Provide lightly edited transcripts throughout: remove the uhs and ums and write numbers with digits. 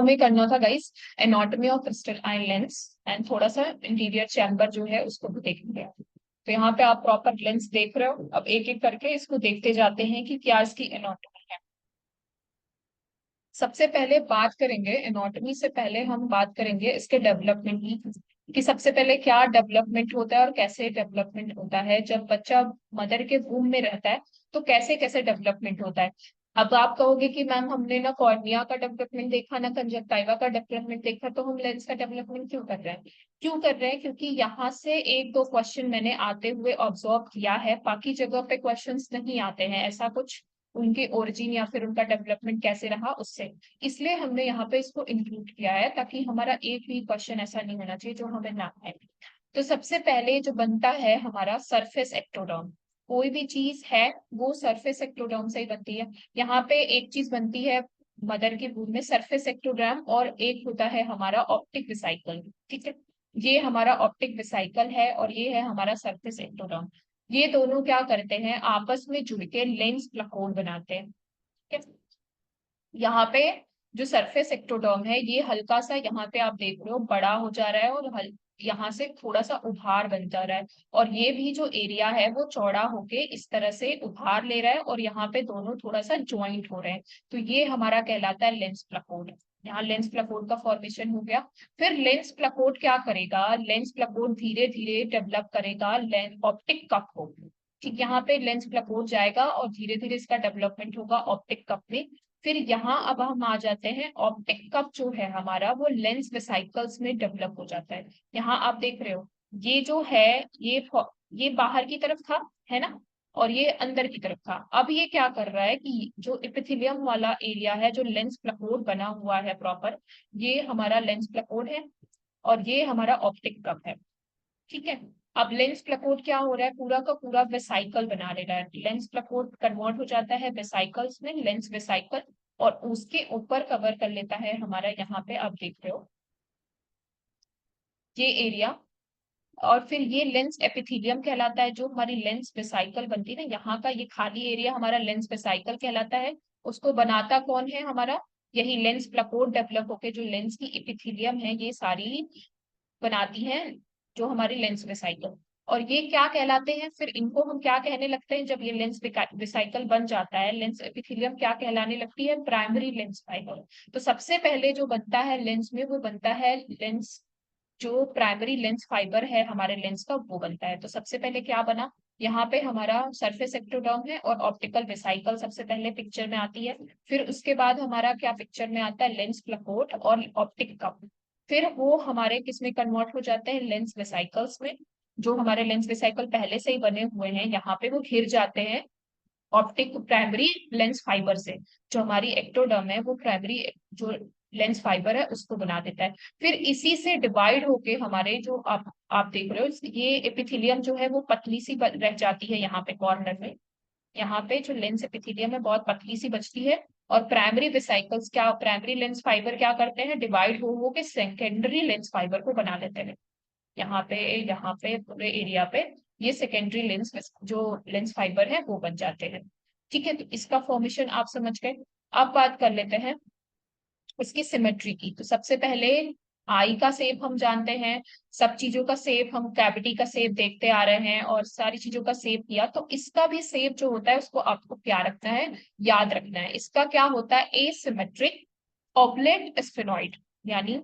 हमें करना था guys anatomy of crystalline lens and थोड़ा सा इंटीरियर चैम्बर जो है उसको भी देखेंगे। तो यहाँ पे आप प्रॉपर लेंस देख रहे हो, अब एक एक करके इसको देखते जाते हैं कि क्या इसकी एनाटॉमी है। सबसे पहले बात करेंगे एनाटॉमी से पहले हम बात करेंगे इसके डेवलपमेंट की, कि सबसे पहले क्या डेवलपमेंट होता है और कैसे डेवलपमेंट होता है जब बच्चा मदर के वूम में रहता है। तो कैसे कैसे डेवलपमेंट होता है। अब आप कहोगे कि मैम हमने ना कॉर्निया का डेवलपमेंट देखा ना कंजक्टिवा का डेवलपमेंट देखा, तो हम लेंस का डेवलपमेंट क्यों कर रहे हैं। क्यों कर रहे हैं, क्योंकि यहाँ से एक दो क्वेश्चन मैंने आते हुए ऑब्जर्व किया है, बाकी जगह पे क्वेश्चंस नहीं आते हैं ऐसा कुछ, उनके ओरिजिन या फिर उनका डेवलपमेंट कैसे रहा उससे। इसलिए हमने यहाँ पे इसको इंक्लूड किया है ताकि हमारा एक भी क्वेश्चन ऐसा नहीं होना चाहिए जो हमें ना आए। तो सबसे पहले जो बनता है हमारा सरफेस एक्टोडर्म। कोई भी चीज है वो सरफेस एक्टोडर्म से ही बनती है। यहाँ पे एक चीज बनती है मदर के दूध में, सरफेस एक्टोडर्म, और एक होता है हमारा ऑप्टिक वेसिकल। ठीक है, ये हमारा ऑप्टिक वेसिकल है और ये है हमारा सरफेस एक्टोडर्म। ये दोनों क्या करते हैं, आपस में जुड़ के लेंस प्लाकोड बनाते हैं। ठीक है, यहाँ पे जो सरफेस एक्टोडर्म है ये हल्का सा, यहाँ पे आप देख रहे हो बड़ा हो जा रहा है और यहाँ से थोड़ा सा उभार बन जा रहा है। और ये भी जो एरिया है वो चौड़ा होके इस तरह से उभार ले रहा है और यहाँ पे दोनों थोड़ा सा ज्वाइंट हो रहे हैं। तो ये हमारा कहलाता है लेंस प्लाकोड। यहाँ लेंस प्लाकोड का फॉर्मेशन हो गया। फिर लेंस प्लाकोड क्या करेगा, लेंस प्लाकोड धीरे धीरे डेवलप करेगा लेंस ऑप्टिक कप को। ठीक, यहाँ पे लेंस प्लाकोड जाएगा और धीरे धीरे इसका डेवलपमेंट होगा ऑप्टिक कप में। फिर यहाँ अब हम आ जाते हैं, ऑप्टिक कप जो है हमारा वो लेंस वेसिकल्स में डेवलप हो जाता है। यहाँ आप देख रहे हो ये जो है, ये बाहर की तरफ था, है ना, और ये अंदर की तरफ था। अब ये क्या कर रहा है कि जो एपिथेलियम वाला एरिया है, जो लेंस प्लाकोड बना हुआ है प्रॉपर, ये हमारा लेंस प्लाकोड है और ये हमारा ऑप्टिक कप है। ठीक है, अब लेंस प्लाकोड क्या हो रहा है, पूरा का पूरा वेसाइकल बना ले रहा है। लेंस प्लाकोड कन्वर्ट हो जाता है वेसाइकल्स में, लेंस वेसाइकल, और उसके ऊपर कवर कर लेता है हमारा, यहाँ पे आप देख रहे हो ये एरिया। और फिर ये लेंस एपिथेलियम कहलाता है, जो हमारी लेंस वेसाइकल बनती है ना, यहाँ का ये खाली एरिया हमारा लेंस वेसाइकल कहलाता है। उसको बनाता कौन है हमारा, यही लेंस प्लाकोड डेवलप होके जो लेंस की एपिथेलियम है ये सारी बनाती हैं, जो हमारी लेंस वेसाइकल। और ये क्या कहलाते हैं, फिर इनको हम क्या कहने लगते हैं जब ये लेंस वेसाइकल बन जाता है, लेंस एपिथेलियम क्या कहलाने लगती है, प्राइमरी लेंस फाइबर। तो सबसे पहले जो बनता है लेंस में वो बनता है लेंस, जो प्राइमरी लेंस फाइबर है हमारे लेंस का वो बनता है। तो सबसे पहले क्या बना, यहाँ पे हमारा सरफेस एक्टोडर्म है और ऑप्टिकल वेसाइकल सबसे पहले पिक्चर में आती है। फिर उसके बाद हमारा क्या पिक्चर में आता है, लेंस प्लाकोड और ऑप्टिक कप। फिर वो हमारे किस में कन्वर्ट हो जाते हैं, लेंस वेसाइकल्स में। जो हमारे लेंस वेसाइकल पहले से ही बने हुए हैं यहाँ पे वो घिर जाते हैं ऑप्टिक प्राइमरी लेंस फाइबर से। जो हमारी एक्टोडर्म है वो प्राइमरी जो लेंस फाइबर है उसको बना देता है। फिर इसी से डिवाइड होके हमारे जो आप देख रहे हो ये एपिथेलियम जो है वो पतली सी रह जाती है यहाँ पे कॉर्नर में। यहाँ पे जो लेंस एपिथेलियम है बहुत पतली सी बचती है। और प्राइमरी वेसाइकल्स क्या, प्राइमरी लेंस फाइबर क्या करते हैं, डिवाइड हो के सेकेंडरी लेंस फाइबर को बना लेते हैं। यहाँ पे पूरे एरिया पे ये सेकेंडरी लेंस जो लेंस फाइबर है वो बन जाते हैं। ठीक है, तो इसका फॉर्मेशन आप समझ गए। अब बात कर लेते हैं इसकी सिमेट्री की। तो सबसे पहले आई का शेप हम जानते हैं, सब चीजों का शेप, हम कैविटी का शेप देखते आ रहे हैं और सारी चीजों का शेप किया। तो इसका भी शेप जो होता है उसको आपको क्या रखना है, याद रखना है। इसका क्या होता है, एसिमेट्रिक ऑब्लेट स्फेनॉइड। यानी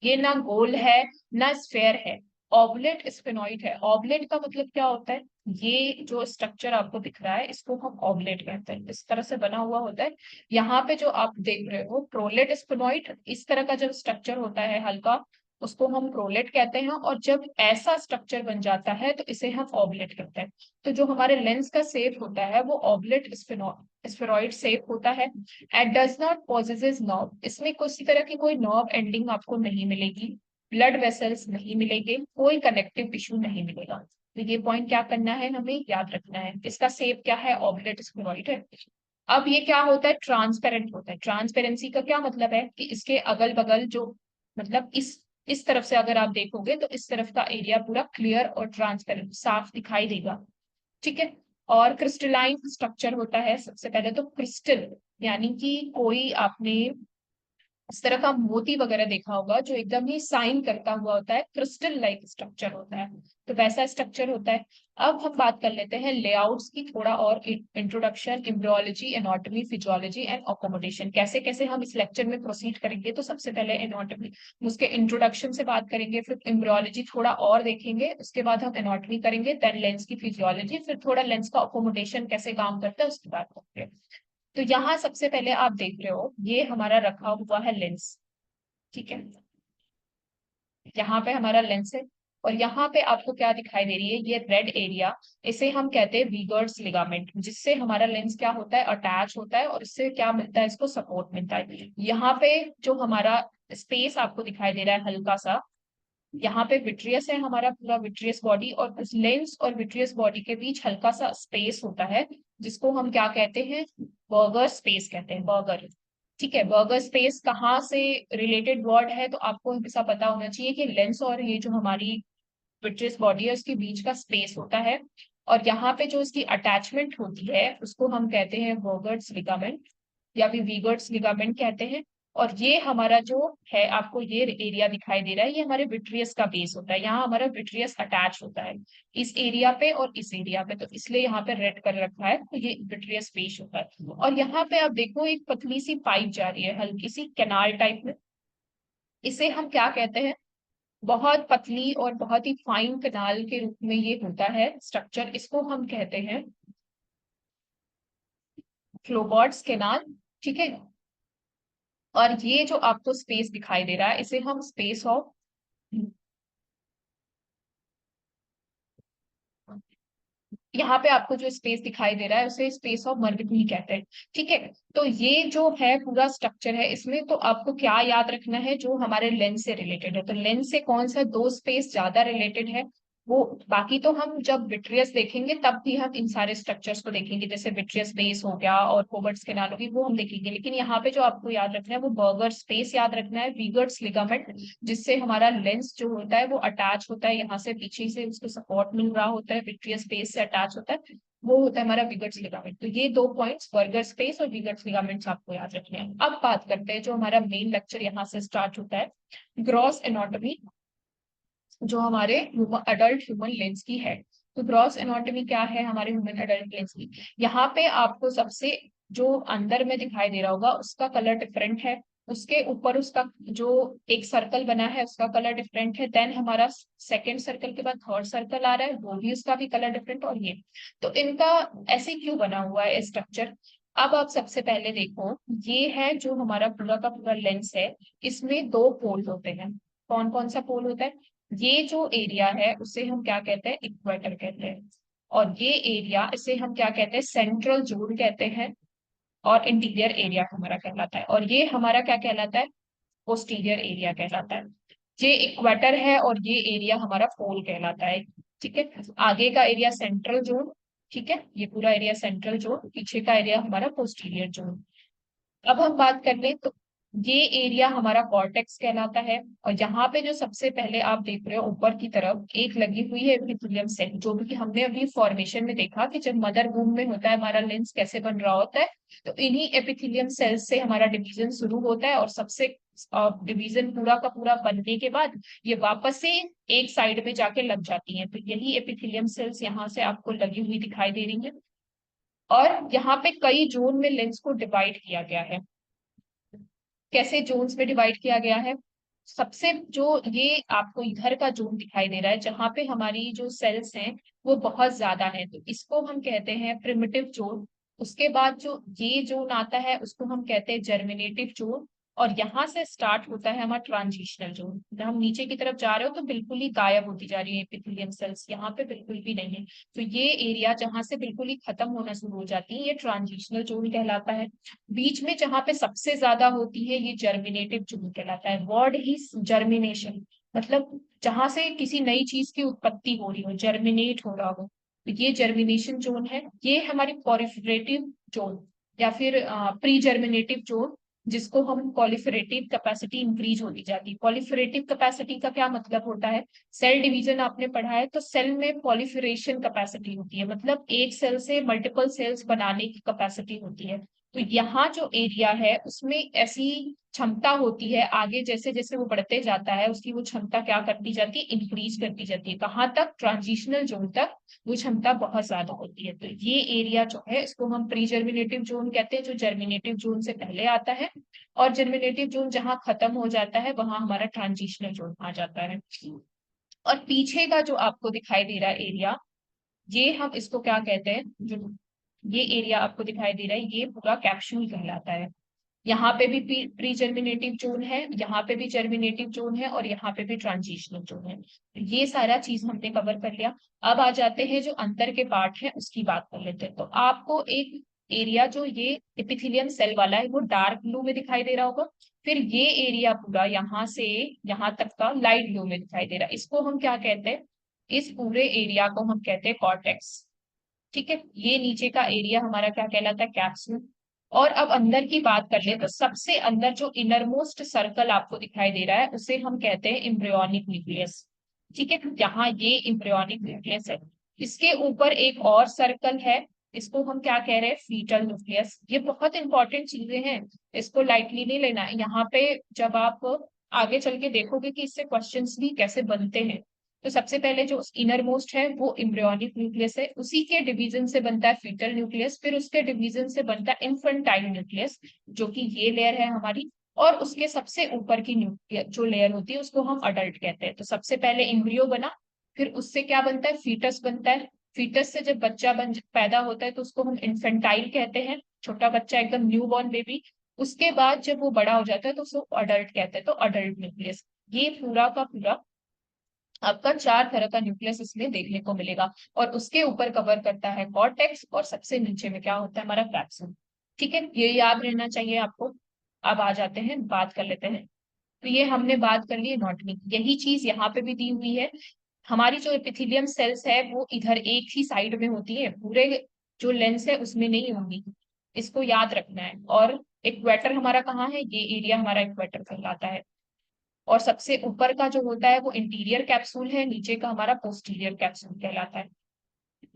ये ना गोल है ना स्फेयर है, ऑबलेट स्फेनॉइड है। ऑबलेट का मतलब क्या होता है, ये जो स्ट्रक्चर आपको दिख रहा है इसको हम ऑबलेट कहते हैं, इस तरह से बना हुआ होता है। यहाँ पे जो आप देख रहे हो प्रोलेट स्फेनॉइड, इस तरह का जब स्ट्रक्चर होता है हल्का, उसको हम प्रोलेट कहते हैं। और जब ऐसा स्ट्रक्चर बन जाता है तो इसे हम ऑबलेट कहते हैं। तो जो हमारे लेंस का शेप होता है वो ऑबलेट स्फेरॉइड शेप होता है। And does not possesses knob, इसमें किसी तरह की कोई नॉब एंडिंग आपको नहीं मिलेगी, ब्लड वेसल्स नहीं मिलेंगे, कोई कनेक्टिव टिश्यू नहीं मिलेगा। तो ये पॉइंट क्या करना है, हमें याद रखना है। इसका शेप क्या है, ऑबलेट स्फेरॉइड है। अब ये क्या होता है, ट्रांसपेरेंट होता है। ट्रांसपेरेंसी का क्या मतलब है कि इसके अगल बगल जो, मतलब इस तरफ से अगर आप देखोगे तो इस तरफ का एरिया पूरा क्लियर और ट्रांसपेरेंट साफ दिखाई देगा। ठीक है, और क्रिस्टलाइन स्ट्रक्चर होता है। सबसे पहले तो क्रिस्टल, यानी कि कोई आपने इस तरह का मोती वगैरह देखा होगा जो एकदम ही साइन करता हुआ होता है, क्रिस्टल लाइक स्ट्रक्चर होता है, तो वैसा स्ट्रक्चर होता है। अब हम बात कर लेते हैं लेआउट्स की, थोड़ा और introduction, embryology, anatomy, physiology and accommodation, कैसे कैसे हम इस लेक्चर में प्रोसीड करेंगे। तो सबसे पहले एनाटॉमी, उसके इंट्रोडक्शन से बात करेंगे, फिर एम्ब्रियोलॉजी थोड़ा और देखेंगे, उसके बाद हम एनाटॉमी करेंगे, देन लेंस की फिजियोलॉजी, फिर थोड़ा लेंस का अकोमोडेशन कैसे काम करता है उसकी बात करेंगे। तो यहाँ सबसे पहले आप देख रहे हो ये हमारा रखा हुआ है लेंस, ठीक है, यहाँ पे हमारा लेंस है, और यहाँ पे आपको क्या दिखाई दे रही है, ये रेड एरिया, इसे हम कहते हैं वीगर्स लिगामेंट, जिससे हमारा लेंस क्या होता है, अटैच होता है, और इससे क्या मिलता है, इसको सपोर्ट मिलता है। यहाँ पे जो हमारा स्पेस आपको दिखाई दे रहा है हल्का सा, यहाँ पे विट्रियस है, हमारा पूरा विट्रियस बॉडी, और उस लेंस और विट्रियस बॉडी के बीच हल्का सा स्पेस होता है, जिसको हम क्या कहते हैं, बर्गर स्पेस कहते हैं, बर्गर। ठीक है, बर्गर स्पेस कहाँ से रिलेटेड वर्ड है, तो आपको हमेशा पता होना चाहिए कि लेंस और ये जो हमारी विट्रियस बॉडी है उसके बीच का स्पेस होता है, और यहाँ पे जो इसकी अटैचमेंट होती है उसको हम कहते हैं बर्गर्स लिगामेंट, या फिर वीगर्स लिगामेंट कहते हैं। और ये हमारा जो है, आपको ये एरिया दिखाई दे रहा है, ये हमारे विट्रियस का बेस होता है, यहाँ हमारा विट्रियस अटैच होता है इस एरिया पे और इस एरिया पे, तो इसलिए यहाँ पे रेड कर रखा है, तो ये विट्रियस बेस होता है। और यहाँ पे आप देखो एक पतली सी पाइप जा रही है, हल्की सी कैनाल टाइप में, इसे हम क्या कहते हैं, बहुत पतली और बहुत ही फाइन कैनाल के रूप में ये होता है स्ट्रक्चर, इसको हम कहते हैं फ्लोबर्ट्स कैनाल, ठीक है। और ये जो आपको स्पेस दिखाई दे रहा है इसे हम स्पेस ऑफ, यहाँ पे आपको जो स्पेस दिखाई दे रहा है उसे स्पेस ऑफ मर्करी कहते हैं, ठीक है। तो ये जो है पूरा स्ट्रक्चर है, इसमें तो आपको क्या याद रखना है, जो हमारे लेंस से रिलेटेड है, तो लेंस से कौन सा दो स्पेस ज्यादा रिलेटेड है वो, बाकी तो हम जब विट्रियस देखेंगे तब भी हम इन सारे स्ट्रक्चर्स को देखेंगे, जैसे विट्रियस बेस हो गया और कोबर्ट्स कैनाल होगी, वो हम देखेंगे, लेकिन यहाँ पे जो आपको याद रखना है वो बर्गर स्पेस याद रखना है, वीगर्स लिगामेंट, जिससे हमारा लेंस जो होता है वो अटैच होता है, यहाँ से पीछे से उसको सपोर्ट मिल रहा होता है, विट्रियस बेस से अटैच होता है, वो होता है हमारा विगर्स लिगामेंट। तो ये दो पॉइंट्स बर्गर स्पेस और विगर्स लिगामेंट्स आपको याद रखने हैं। अब बात करते हैं जो हमारा मेन लेक्चर यहाँ से स्टार्ट होता है, ग्रॉस एनाटॉमी, जो हमारे अडल्ट ह्यूमन लेंस की है। तो ग्रॉस एनाटॉमी क्या है हमारे ह्यूमन अडल्ट लेंस की, यहाँ पे आपको सबसे जो अंदर में दिखाई दे रहा होगा उसका कलर डिफरेंट है, उसके ऊपर उसका जो एक सर्कल बना है उसका कलर डिफरेंट है, देन हमारा सेकेंड सर्कल के बाद थर्ड सर्कल आ रहा है, वो भी उसका भी कलर डिफरेंट, और ये तो इनका ऐसे क्यों बना हुआ है स्ट्रक्चर। अब आप सबसे पहले देखो, ये है जो हमारा पूरा का पूरा लेंस है, इसमें दो पोल होते हैं, कौन कौन सा पोल होता है, ये जो एरिया है उसे हम क्या कहते हैं, इक्वेटर कहते हैं, और ये एरिया इसे हम क्या कहते हैं, सेंट्रल जोन कहते हैं, और इंटीरियर एरिया हमारा कहलाता है, और ये हमारा क्या कहलाता है, पोस्टीरियर एरिया कहलाता है। ये इक्वेटर है और ये एरिया हमारा पोल कहलाता है, ठीक है। आगे का एरिया सेंट्रल जोन, ठीक है, ये पूरा एरिया सेंट्रल जोन, पीछे का एरिया हमारा पोस्टीरियर जोन। अब हम बात कर ले तो ये एरिया हमारा कॉर्टेक्स कहलाता है, और यहाँ पे जो सबसे पहले आप देख रहे हो ऊपर की तरफ एक लगी हुई है एपिथेलियम सेल, जो भी हमने अभी फॉर्मेशन में देखा कि जब मदर वूम में होता है हमारा लेंस कैसे बन रहा होता है, तो इन्हीं एपिथेलियम सेल्स से हमारा डिवीजन शुरू होता है, और सबसे डिवीजन पूरा का पूरा बनने के बाद ये वापस से एक साइड में जाके लग जाती है, तो यही एपिथेलियम सेल्स यहाँ से आपको लगी हुई दिखाई दे रही है। और यहाँ पे कई जोन में लेंस को डिवाइड किया गया है, कैसे जोन्स में डिवाइड किया गया है, सबसे जो ये आपको इधर का जोन दिखाई दे रहा है जहां पे हमारी जो सेल्स हैं वो बहुत ज्यादा है, तो इसको हम कहते हैं प्रिमिटिव जोन। उसके बाद जो ये जोन आता है उसको हम कहते हैं जर्मिनेटिव जोन, और यहाँ से स्टार्ट होता है हमारा ट्रांजिशनल जोन, जब हम नीचे की तरफ जा रहे हो तो बिल्कुल ही गायब होती जा रही है एपिथेलियम सेल्स, यहाँ पे बिल्कुल भी नहीं है, तो ये एरिया जहां से बिल्कुल ही खत्म होना शुरू हो जाती है ये ट्रांजिशनल जोन कहलाता है। बीच में जहां पे सबसे ज्यादा होती है ये जर्मिनेटिव जोन कहलाता है, वर्ड ही जर्मिनेशन, मतलब जहां से किसी नई चीज की उत्पत्ति हो रही हो, जर्मिनेट हो रहा हो, तो ये जर्मिनेशन जोन है। ये हमारी पॉलिफरेटिव जोन या फिर प्री जर्मिनेटिव जोन, जिसको हम पॉलिफरेटिव कैपेसिटी इंक्रीज होती जाती है। पॉलिफरेटिव कैपेसिटी का क्या मतलब होता है, सेल डिवीजन आपने पढ़ा है, तो सेल में पॉलिफरेशन कैपेसिटी होती है, मतलब एक सेल से मल्टीपल सेल्स बनाने की कैपेसिटी होती है। तो यहाँ जो एरिया है उसमें ऐसी क्षमता होती है, आगे जैसे जैसे वो बढ़ते जाता है उसकी वो क्षमता क्या करती जाती है, इंक्रीज करती जाती है। कहाँ तक? ट्रांजिशनल जोन तक वो क्षमता बहुत ज्यादा होती है। तो ये एरिया जो है इसको हम प्री जर्मिनेटिव जोन कहते हैं, जो जर्मिनेटिव जोन से पहले आता है, और जर्मिनेटिव जोन जहाँ खत्म हो जाता है वहां हमारा ट्रांजिशनल जोन आ जाता है। और पीछे का जो आपको दिखाई दे रहा है एरिया, ये हम इसको क्या कहते हैं, जो ये एरिया आपको दिखाई दे रहा है ये पूरा कैप्सूल कहलाता है। यहाँ पे भी प्री जर्मिनेटिव जोन है, यहाँ पे भी जर्मिनेटिव जोन है, और यहाँ पे भी ट्रांजिशनल जोन है। ये सारा चीज हमने कवर कर लिया। अब आ जाते हैं जो अंदर के पार्ट है उसकी बात कर लेते हैं। तो आपको एक एरिया जो ये एपिथेलियम सेल वाला है वो डार्क ब्लू में दिखाई दे रहा होगा। फिर ये एरिया पूरा यहाँ से यहाँ तक का लाइट ब्लू में दिखाई दे रहा है। इसको हम क्या कहते हैं? इस पूरे एरिया को हम कहते हैं कॉर्टेक्स। ठीक है, ये नीचे का एरिया हमारा क्या कहलाता है? कैप्सूल। और अब अंदर की बात कर ले तो सबसे अंदर जो इनरमोस्ट सर्कल आपको दिखाई दे रहा है उसे हम कहते हैं एम्ब्रियोनिक न्यूक्लियस। ठीक है, यहाँ ये एम्ब्रियोनिक न्यूक्लियस है। इसके ऊपर एक और सर्कल है, इसको हम क्या कह रहे हैं? Foetal nucleus. ये बहुत इंपॉर्टेंट चीजें हैं, इसको लाइटली नहीं लेना है। यहाँ पे जब आप आगे चल के देखोगे कि इससे क्वेश्चंस भी कैसे बनते हैं। तो सबसे पहले जो इनर मोस्ट है वो एम्ब्रियोनिक न्यूक्लियस है, उसी के डिवीजन से बनता है फीटल न्यूक्लियस, फिर उसके डिवीजन से बनता है इन्फेंटाइल न्यूक्लियस, जो कि ये लेयर है हमारी। और उसके सबसे ऊपर की न्यूक्लियस जो लेयर होती है उसको हम अडल्ट कहते हैं। तो सबसे पहले एम्ब्रियो बना, फिर उससे क्या बनता है? फीटस बनता है। फीटस से जब बच्चा पैदा होता है तो उसको हम इन्फेंटाइल कहते हैं, छोटा बच्चा एकदम न्यू बॉर्न बेबी। उसके बाद जब वो बड़ा हो जाता है तो उसको अडल्ट कहते हैं, तो अडल्ट न्यूक्लियस। ये पूरा का पूरा आपका 4 तरह का न्यूक्लियस इसमें देखने को मिलेगा। और उसके ऊपर कवर करता है कॉर्टेक्स, और सबसे नीचे में क्या होता है? हमारा कैप्सूल। ठीक है, ये याद रहना चाहिए आपको। अब आ जाते हैं, बात कर लेते हैं। तो ये हमने बात कर ली एनाटॉमी, यही चीज यहाँ पे भी दी हुई है। हमारी जो एपिथेलियम सेल्स है वो इधर एक ही साइड में होती है, पूरे जो लेंस है उसमें नहीं होंगी, इसको याद रखना है। और इक्वेटर हमारा कहाँ है? ये एरिया हमारा इक्वेटर कहलाता है। और सबसे ऊपर का जो होता है वो इंटीरियर कैप्सूल है, नीचे का हमारा पोस्टीरियर कैप्सूल कहलाता है।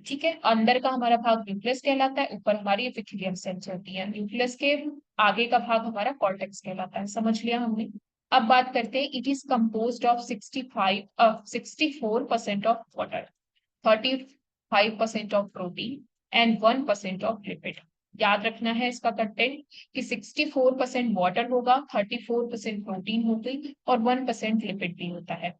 ठीक है, अंदर का हमारा भाग न्यूक्लियस कहलाता है, ऊपर हमारी एपिथेलियम सेल्स होती है। न्यूक्लियस के आगे का भाग हमारा कॉर्टेक्स कहलाता है। समझ लिया हमने। अब बात करते हैं, it is composed of 64% of water, 35% of protein and 1% of lipid. याद रखना है इसका कंटेंट कि 64% वाटर होगा, 34% प्रोटीन होगी, और 1% लिपिड भी होता है।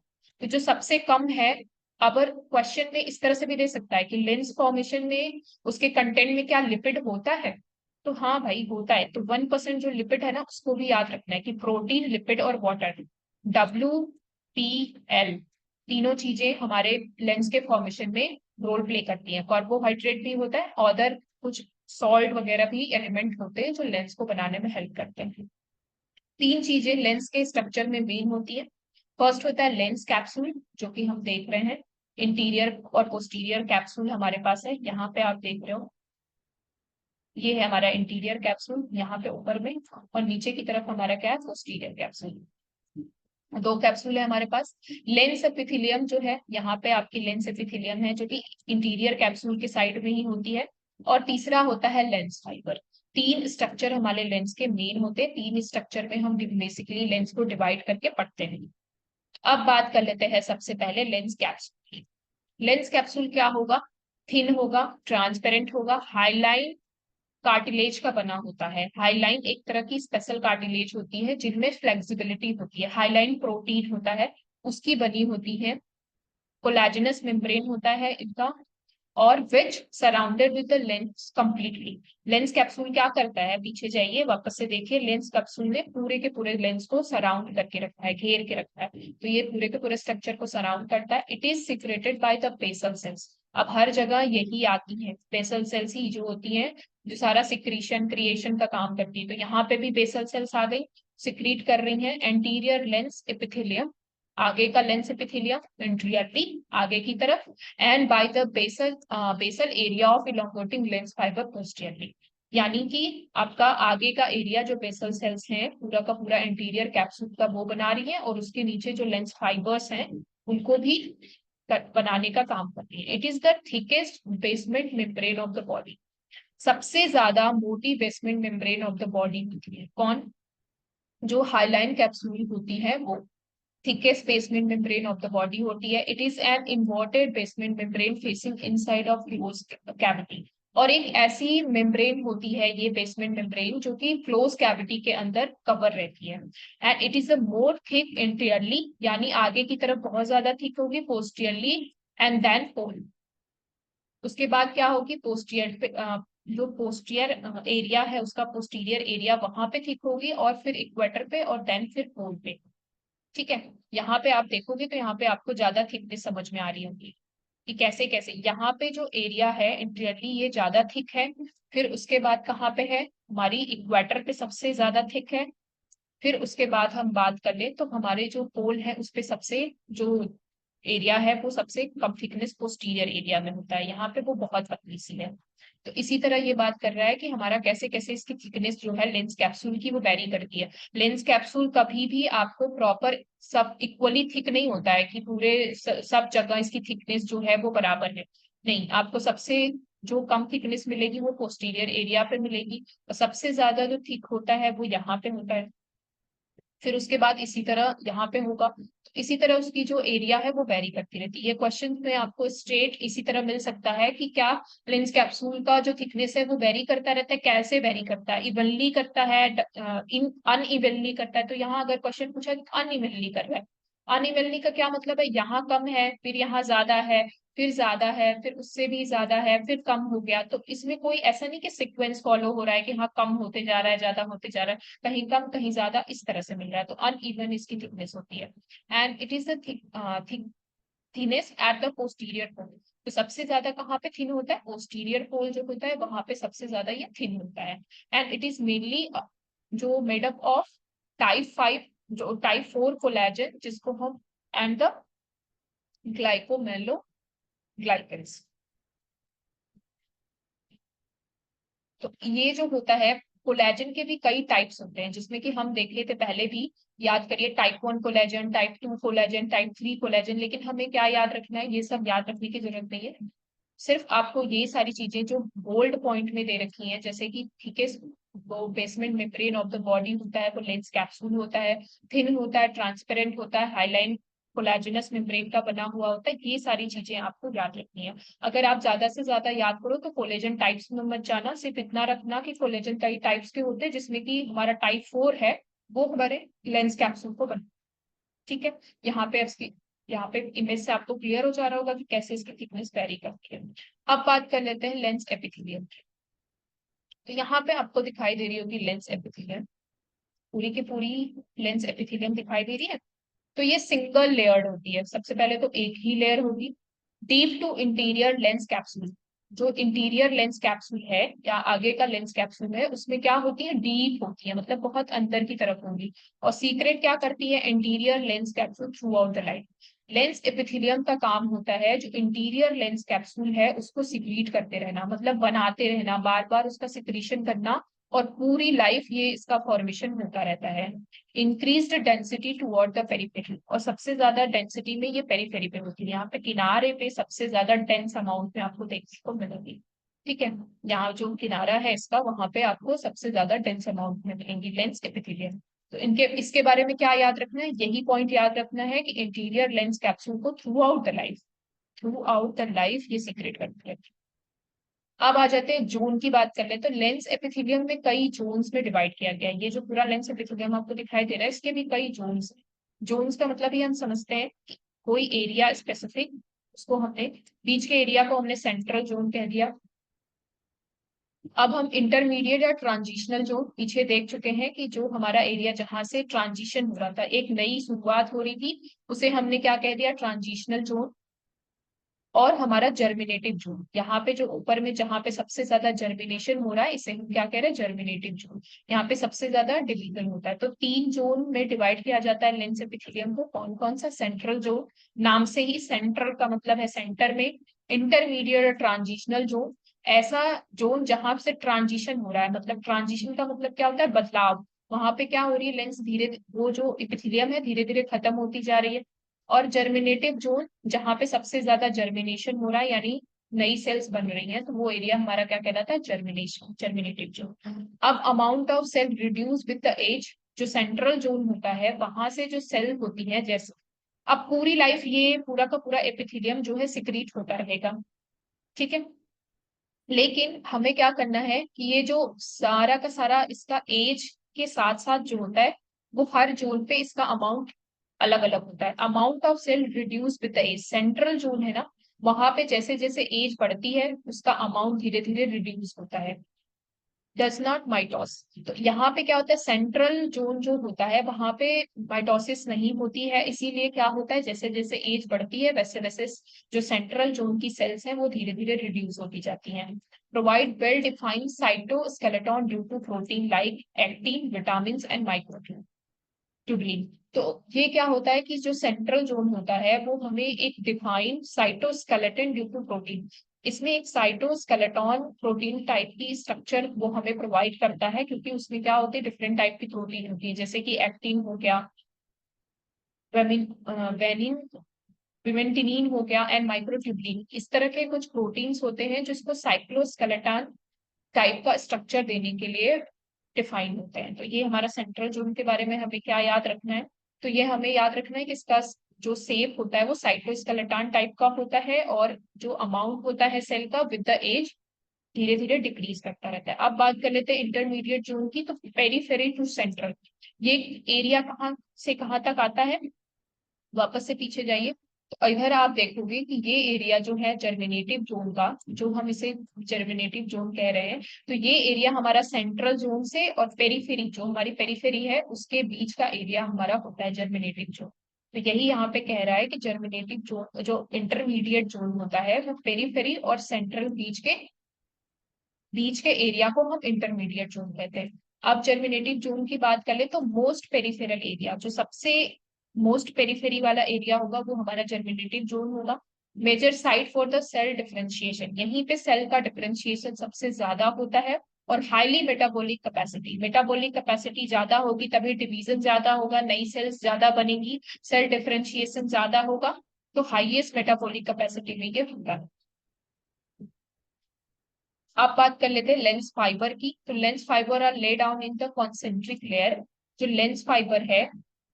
तो जो सबसे कम है, अगर क्वेश्चन में इस तरह से भी दे सकता है कि लेंस फॉर्मेशन में उसके कंटेंट में क्या लिपिड होता है, तो हाँ भाई होता है। तो 1% जो लिपिड है ना उसको भी याद रखना है कि प्रोटीन, लिपिड और वाटर, WPL, तीनों चीजें हमारे लेंस के फॉर्मेशन में रोल प्ले करती हैं। कार्बोहाइड्रेट भी होता है, अदर कुछ सॉल्ट वगैरह भी एलिमेंट होते हैं जो लेंस को बनाने में हेल्प करते हैं। 3 चीजें लेंस के स्ट्रक्चर में मेन होती है। फर्स्ट होता है लेंस कैप्सूल, जो कि हम देख रहे हैं। इंटीरियर और पोस्टीरियर कैप्सूल हमारे पास है, यहाँ पे आप देख रहे हो, ये है हमारा इंटीरियर कैप्सूल यहाँ पे ऊपर में, और नीचे की तरफ हमारा क्या है? Posterior capsule. 2 कैप्सूल है हमारे पास। लेंस एपिथेलियम जो है, यहाँ पे आपकी लेंस एपिथेलियम है जो कि इंटीरियर कैप्सूल के साइड में ही होती है। और तीसरा होता है लेंस फाइबर। 3 स्ट्रक्चर हमारे लेंस के मेन होते हैं, 3 स्ट्रक्चर में हम बेसिकली लेंस को डिवाइड करके पढ़ते हैं। अब बात कर लेते हैं सबसे पहले लेंस कैप्सूल। लेंस कैप्सूल क्या होगा? थिन होगा, ट्रांसपेरेंट होगा, हाईलाइन कार्टिलेज का बना होता है। हाइलाइन एक तरह की स्पेशल कार्टिलेज होती है जिनमें फ्लेक्सिबिलिटी होती है। हाइलाइन प्रोटीन होता है, उसकी बनी होती है। कोलेजनस मेम्ब्रेन होता है इनका, और which surrounded with the lens completely. Lens capsule क्या करता है? पीछे जाइए, वापस से देखिए, लेंस कैप्सूल ने पूरे के पूरे लेंस को सराउंड करके रखा है, घेर के रखा है। तो ये पूरे के पूरे स्ट्रक्चर को सराउंड करता है। It is secreted by the basal cells. अब हर जगह यही आती है, बेसल सेल्स ही जो होती है जो सारा सिक्रीशन क्रिएशन का काम करती है। तो यहाँ पे भी बेसल सेल्स आ गई, सिक्रीट कर रही है। एंटीरियर लेंस एपिथेलियम, आगे का लेंस एपिथेलियम वेंट्रियली आगे की तरफ, and by the basal area of elongating lens fibre posteriorly. यानी कि आपका आगे का एरिया जो बेसल सेल्स हैं पूरा का पूरा इंटीरियर कैप्सूल का वो बना रही है, और उसके नीचे जो लेंस फाइबर्स हैं उनको भी बनाने का काम करती है। It is the thickest basement membrane of the body. सबसे ज्यादा मोटी basement membrane of the body होती है कौन? जो हाइलाइन कैप्सूल होती है वो thickest basement membrane of the body होती है। It is an inverted basement membrane facing inside of close cavity. और एक ऐसी मेम्ब्रेन होती है ये बेसमेंट मेम्ब्रेन जो कि क्लोज कैविटी के अंदर कवर रहती है। And it is a more thick interiorly, यानी आगे की तरफ बहुत ज्यादा थिक होगी, पोस्टीरियरली एंड देन फोल्ड। उसके बाद क्या होगी, पोस्टीरियर पे जो पोस्टीरियर एरिया है उसका पोस्टीरियर एरिया वहां पे थिक होगी, और फिर इक्वेटर पे, और देन फिर पोल पे। ठीक है, यहाँ पे आप देखोगे तो यहाँ पे आपको ज्यादा थिकनेस समझ में आ रही होगी कि कैसे कैसे यहाँ पे जो एरिया है इंटीरियरली ये ज्यादा थिक है। फिर उसके बाद कहाँ पे है, हमारी इक्वेटर पे सबसे ज्यादा थिक है। फिर उसके बाद हम बात कर ले तो हमारे जो पोल है उस पे सबसे जो एरिया है वो सबसे कम थिकनेस पोस्टीरियर एरिया में होता है, यहाँ पे वो बहुत पतली सी है। तो इसी तरह ये बात कर रहा है कि हमारा कैसे कैसे इसकी थिकनेस जो है लेंस कैप्सूल की वो वेरी करती है। लेंस कैप्सूल कभी भी आपको प्रॉपर सब इक्वली थिक नहीं होता है कि पूरे सब जगह इसकी थिकनेस जो है वो बराबर है। नहीं, आपको सबसे जो कम थिकनेस मिलेगी वो पोस्टीरियर एरिया पे मिलेगी, और सबसे ज्यादा जो थिक होता है वो यहाँ पे होता है। फिर उसके बाद इसी तरह यहाँ पे होगा, तो इसी तरह उसकी जो एरिया है वो वेरी करती रहती है। ये क्वेश्चन में आपको स्ट्रेट इसी तरह मिल सकता है कि क्या लेंस कैप्सूल का जो थिकनेस है वो वेरी करता रहता है, कैसे वेरी करता है, इवनली करता है, इन अनइवनली करता है। तो यहाँ अगर क्वेश्चन पूछा है अनइवनली कर रहा है, अनइवनली का क्या मतलब है, यहाँ कम है फिर यहाँ ज्यादा है, फिर ज्यादा है फिर उससे भी ज्यादा है फिर कम हो गया। तो इसमें कोई ऐसा नहीं कि सीक्वेंस फॉलो हो रहा है कि हाँ कम होते जा रहा है ज्यादा होते जा रहा है, कहीं कम कहीं ज्यादा इस तरह से मिल रहा है। तो अनइवन इसकी थिकनेस होती है। And it is the thinness at the posterior pole. तो सबसे ज्यादा कहाँ पे थिन होता है, पोस्टीरियर पोल जो होता है वहां पे सबसे ज्यादा ये थिन होता है। एंड इट इज मेनली जो मेड अप ऑफ टाइप 5, जो टाइप 4 कोलेजन जिसको हम, एंड द ग्लाइकोमेलो ग्लाइकन्स। तो ये जो होता है, कोलेजन के भी कई टाइप्स होते हैं जिसमें कि हम देख लेते पहले भी, याद करिए type 1 collagen, type 2 collagen, type 3 collagen. लेकिन हमें क्या याद रखना है, ये सब याद रखने की जरूरत नहीं है। सिर्फ आपको ये सारी चीजें जो बोल्ड पॉइंट में दे रखी हैं, जैसे कि ठीक है, वो basement membrane of the body होता है, वो लेंस कैप्सूल होता है, थिन होता है, ट्रांसपेरेंट होता है, हाईलाइन कोलाजिनस मेम्ब्रेन का बना हुआ होता है, ये सारी चीजें आपको याद रखनी है। अगर आप ज्यादा से ज्यादा याद करो तो कोलेजन टाइप्स में मत जाना, सिर्फ इतना रखना कि कोलेजन कई टाइप्स के होते हैं जिसमें कि हमारा टाइप 4 है वो हमारे लेंस कैप्सूल को बना। ठीक है, यहाँ पे इसकी, यहाँ पे इमेज से आपको क्लियर हो जा रहा होगा कि कैसे इसकी थिकनेस वेरी करती है। अब बात कर लेते हैं लेंस एपिथेलियम की। तो यहाँ पे आपको दिखाई दे रही होगी लेंस एपिथेलियम, पूरी की पूरी लेंस एपिथेलियम दिखाई दे रही है। तो ये सिंगल लेयर्ड होती है, सबसे पहले तो एक ही लेयर होगी। Deep to interior lens capsule, जो इंटीरियर लेंस कैप्सूल है या आगे का लेंस कैप्सूल है उसमें क्या होती है, डीप होती है, मतलब बहुत अंदर की तरफ होगी। और सीक्रेट क्या करती है interior lens capsule through out the life. Lens epithelium का काम होता है जो इंटीरियर लेंस कैप्सूल है उसको सिक्रीट करते रहना, मतलब बनाते रहना, बार बार उसका सिक्रीशन करना, और पूरी लाइफ ये इसका फॉर्मेशन होता रहता है। Increased density toward the periphery, और सबसे ज्यादा डेंसिटी में ये पेरिफेरी पे होती है, यहाँ पे किनारे पे सबसे ज्यादा डेंस अमाउंट में आपको देखने को मिलेगी। ठीक है, यहाँ जो किनारा है इसका वहां पे आपको सबसे ज्यादा डेंस अमाउंट में मिलेंगी लेंस एपिथेलियम। तो इनके इसके बारे में क्या याद रखना है, यही पॉइंट याद रखना है कि इंटीरियर लेंस कैप्सूल को थ्रू आउट द लाइफ ये सीक्रेट करती है। अब आ जाते हैं जोन की बात कर ले, तो लेंस एपिथेलियम में कई जोन्स में डिवाइड किया गया है। ये जो पूरा लेंस एपिथेलियम आपको दिखाई दे रहा है इसके भी कई जोन्स हैं। जोन्स का मतलब ही हम समझते हैं कि कोई एरिया स्पेसिफिक, उसको हमने, बीच के एरिया को हमने सेंट्रल जोन कह दिया। अब हम इंटरमीडिएट या ट्रांजिशनल जोन पीछे देख चुके हैं कि जो हमारा एरिया जहां से ट्रांजिशन हो रहा था, एक नई शुरुआत हो रही थी, उसे हमने क्या कह दिया, ट्रांजिशनल जोन। और हमारा जर्मिनेटिव जोन, यहाँ पे जो ऊपर में जहाँ पे सबसे ज्यादा जर्मिनेशन हो रहा है इसे हम क्या कह रहे हैं, जर्मिनेटिव जोन। यहाँ पे सबसे ज्यादा डिलीगल होता है। तो 3 जोन में डिवाइड किया जाता है लेंस एपिथेलियम को। कौन कौन सा, सेंट्रल जोन, नाम से ही सेंट्रल का मतलब है सेंटर में। इंटरमीडिएट और ट्रांजिशनल जोन, ऐसा जोन जहां से ट्रांजिशन हो रहा है, मतलब ट्रांजिशन का मतलब क्या होता है, बदलाव। वहां पे क्या हो रही है, लेंस धीरे, वो जो एपिथेलियम है धीरे धीरे खत्म होती जा रही है। और जर्मिनेटिव जोन, जहां पे सबसे ज्यादा जर्मिनेशन हो रहा है, यानी नई सेल्स बन रही हैं, तो वो एरिया हमारा क्या कहलाता है, जर्मिनेशन, जर्मिनेटिव जोन। अब amount of cell reduce with the age, जो सेंट्रल जोन होता है वहां से जो सेल होती है, जैसे अब पूरी लाइफ ये पूरा का पूरा एपिथेलियम जो है सिक्रीट होता रहेगा, ठीक है। लेकिन हमें क्या करना है कि ये जो सारा का सारा इसका एज के साथ साथ जो होता है, वो हर जोन पे इसका अमाउंट अलग अलग होता है। Amount of cell reduce with the age, central zone है ना, वहां पे जैसे जैसे एज बढ़ती है उसका अमाउंट धीरे धीरे रिड्यूस होता है। डज नॉट माइटोस, तो यहाँ पे क्या होता है, सेंट्रल जोन जो होता है वहां पे माइटोसिस नहीं होती है, इसीलिए क्या होता है, जैसे जैसे एज बढ़ती है वैसे वैसे जो सेंट्रल जोन की सेल्स हैं वो धीरे धीरे रिड्यूस होती जाती हैं। Provide well defined cytoskeleton due to protein like actin, vitamin and microtube tubulin. तो ये क्या होता है कि जो सेंट्रल जोन होता है वो हमें एक defined cytoskeleton due to protein, इसमें एक साइटोस्केलेटन प्रोटीन टाइप की स्ट्रक्चर वो हमें प्रोवाइड करता है, क्योंकि उसमें क्या होती है, डिफरेंट टाइप की प्रोटीन होती है, जैसे कि एक्टिन हो गया, वेनिन, विमेंटिनिन हो गया एंड माइक्रोट्यूबलिन, इस तरह के कुछ प्रोटीन्स होते हैं जिसको साइक्लोस्केलेटन टाइप का स्ट्रक्चर देने के लिए डिफाइन होते हैं। तो ये हमारा सेंट्रल जोन के बारे में हमें क्या याद रखना है, तो ये हमें याद रखना है कि इसका जो शेप होता है वो साइटोस्केलेटन टाइप का होता है, और जो अमाउंट होता है सेल का विद द एज धीरे धीरे डिक्रीज करता रहता है। अब बात कर लेते हैं इंटरमीडिएट जोन की, तो पेरीफेरी टू सेंट्रल, ये एरिया कहाँ से कहाँ तक आता है, वापस से पीछे जाइए, तो इधर आप देखोगे कि ये एरिया जो है जर्मिनेटिव जोन का, जो हम इसे जर्मिनेटिव जोन कह रहे हैं, तो ये एरिया हमारा सेंट्रल जोन से और पेरीफेरी, जो हमारी पेरीफेरी है उसके बीच का एरिया हमारा होता है जर्मिनेटिव जोन। तो यही यहाँ पे कह रहा है कि जर्मिनेटिव जोन, जो इंटरमीडिएट जोन होता है वो पेरीफेरी और सेंट्रल बीच के एरिया को हम इंटरमीडिएट जोन कहते हैं। अब जर्मिनेटिव जोन की बात कर ले तो मोस्ट पेरिफेरल एरिया, जो सबसे मोस्ट पेरिफेरी वाला एरिया होगा वो हमारा जर्मिनेटिव जोन होगा। Major site for the cell differentiation, यहीं पे सेल का डिफरेंशिएशन सबसे ज्यादा होता है। और highly metabolic capacity, metabolic capacity ज्यादा होगी तभी डिवीजन ज्यादा होगा, नई सेल्स ज्यादा बनेंगी, सेल डिफरेंशिएशन ज्यादा होगा, तो हाईएस्ट मेटाबॉलिक कैपेसिटी में ये होगा। आप बात कर लेते हैं लेंस फाइबर की, तो lens fibre are lay down in the concentric layer. जो लेंस फाइबर है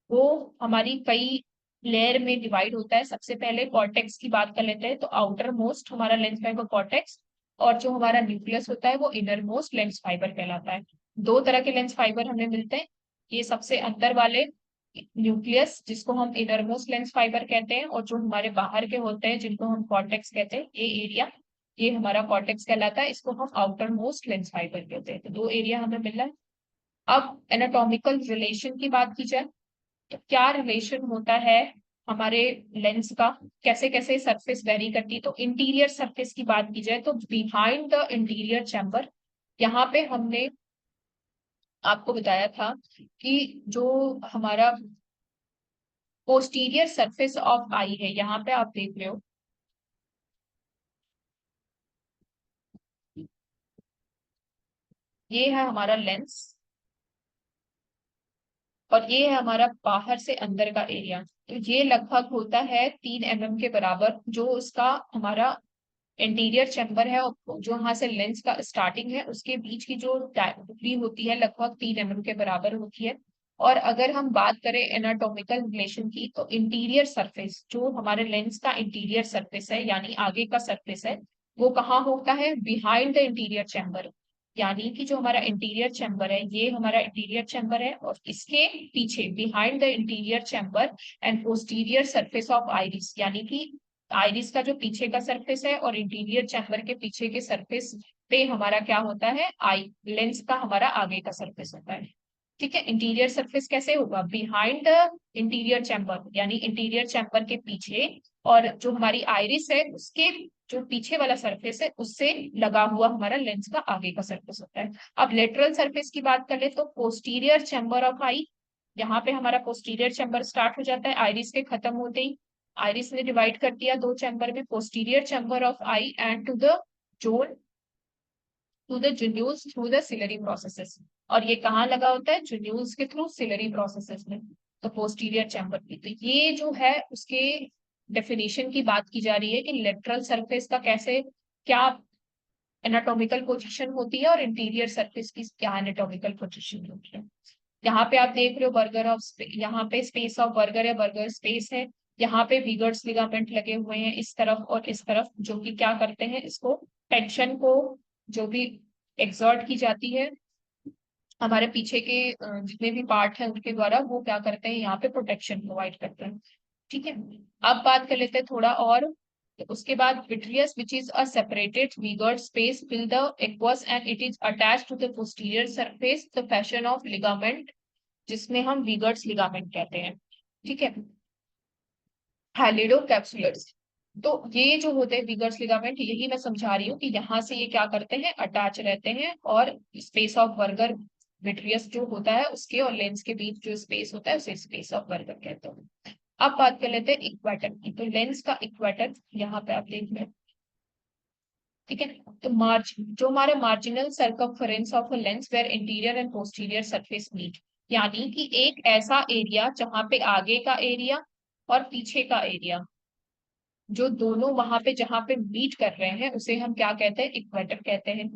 वो हमारी कई लेयर में डिवाइड होता है। सबसे पहले कॉर्टेक्स की बात कर लेते हैं, तो आउटर मोस्ट हमारा लेंस फाइबर कॉर्टेक्स, और जो हमारा न्यूक्लियस होता है वो इनर मोस्ट लेंस फाइबर कहलाता है। दो तरह के लेंस फाइबर हमें मिलते हैं, ये सबसे अंदर वाले न्यूक्लियस जिसको हम इनर मोस्ट लेंस फाइबर कहते हैं, और जो हमारे बाहर के होते हैं जिनको हम कॉर्टेक्स कहते हैं, ये एरिया ये हमारा कॉर्टेक्स कहलाता है, इसको हम आउटर मोस्ट लेंस फाइबर कहते हैं। तो दो एरिया हमें मिल रहा है। अब एनाटॉमिकल रिलेशन की बात की जाए, तो क्या रिलेशन होता है हमारे लेंस का, कैसे कैसे सरफेस वेरी करती है, तो इंटीरियर सरफेस की बात की जाए तो बिहाइंड द इंटीरियर चैम्बर, यहाँ पे हमने आपको बताया था कि जो हमारा पोस्टीरियर सरफेस ऑफ आई है, यहाँ पे आप देख रहे हो ये है हमारा लेंस, और ये है हमारा बाहर से अंदर का एरिया। तो ये लगभग होता है 3 mm के बराबर, जो उसका हमारा इंटीरियर चैम्बर है, और जो यहाँ से लेंस का स्टार्टिंग है उसके बीच की जो दूरी होती है लगभग 3 mm के बराबर होती है। और अगर हम बात करें एनाटॉमिकल रिलेशन की, तो इंटीरियर सरफेस, जो हमारे लेंस का इंटीरियर सरफेस है यानी आगे का सरफेस है, वो कहाँ होता है, बिहाइंड द इंटीरियर चैम्बर। यानी कि जो हमारा इंटीरियर चैम्बर है, ये हमारा इंटीरियर चैम्बर है, और इसके पीछे behind the interior chamber and posterior surface of iris, यानी कि आइरिस का जो पीछे का सरफेस है और इंटीरियर चैम्बर के पीछे के सरफेस पे हमारा क्या होता है, आई लेंस का हमारा आगे का सरफेस होता है। ठीक है, इंटीरियर सरफेस कैसे होगा, बिहाइंड द इंटीरियर चैम्बर, यानी इंटीरियर चैम्बर के पीछे, और जो हमारी आइरिस है उसके जो पीछे वाला सरफेस है उससे लगा हुआ हमारा लेंस का आगे का सरफेस होता है। अब लेटरल सरफेस की बात कर ले तो पोस्टीरियर चैम्बर ऑफ आई, यहाँ पे हमारा पोस्टीरियर चैम्बर स्टार्ट हो जाता है आइरिस के खत्म होते ही। आइरिस ने डिवाइड कर दिया दो चैम्बर में, posterior chamber of eye and to the zone to the zonules through the ciliary processes, और ये कहाँ लगा होता है, जुन्यूल्स के थ्रू सिलरी प्रोसेसेस में, तो पोस्टीरियर चैम्बर की। तो ये जो है उसके डेफिनेशन की बात की जा रही है कि लेटरल सरफेस का कैसे क्या एनाटॉमिकल पोजीशन होती है और इंटीरियर सरफेस की क्या एनाटॉमिकल पोजीशन होती है। यहाँ पे आप देख रहे हो बर्गर ऑफ, यहाँ पे स्पेस ऑफ बर्गर है, बर्गर स्पेस है। यहाँ पे विगर्स लिगामेंट लगे हुए हैं इस तरफ और इस तरफ, जो कि क्या करते हैं, इसको टेंशन को जो भी एक्सर्ट की जाती है हमारे पीछे के जितने भी पार्ट हैं उनके द्वारा, वो क्या करते हैं, यहाँ पे प्रोटेक्शन प्रोवाइड करते हैं। ठीक है, अब बात कर लेते हैं थोड़ा और। उसके बाद vitreous which is a separated विगर्ड space fill the aqueous and it is attached to the posterior surface the fashion of ligament, जिसमें हम विगर्ड्स लिगामेंट कहते हैं। ठीक है, हैलिडो कैप्सुलर्स। तो ये जो होते हैं विगर्स लिगामेंट, यही मैं समझा रही हूँ कि यहाँ से ये क्या करते हैं, अटैच रहते हैं, और स्पेस ऑफ बर्गर विट्रियस जो होता है उसके और लेंस के बीच जो स्पेस होता है उसे स्पेस ऑफ बर्गर कहते हैं। अब बात कर लेते हैं इक्वेटर की। तो लेंस का इक्वेटर यहाँ पे आप देख लें। ठीक है, तो जो हमारे marginal circumference of a lens where interior and posterior surface meet, यानी कि एक ऐसा एरिया जहां पे आगे का एरिया और पीछे का एरिया जो दोनों वहां पे जहां पे मीट कर रहे हैं उसे हम क्या कहते हैं, इक्वेटर कहते हैं।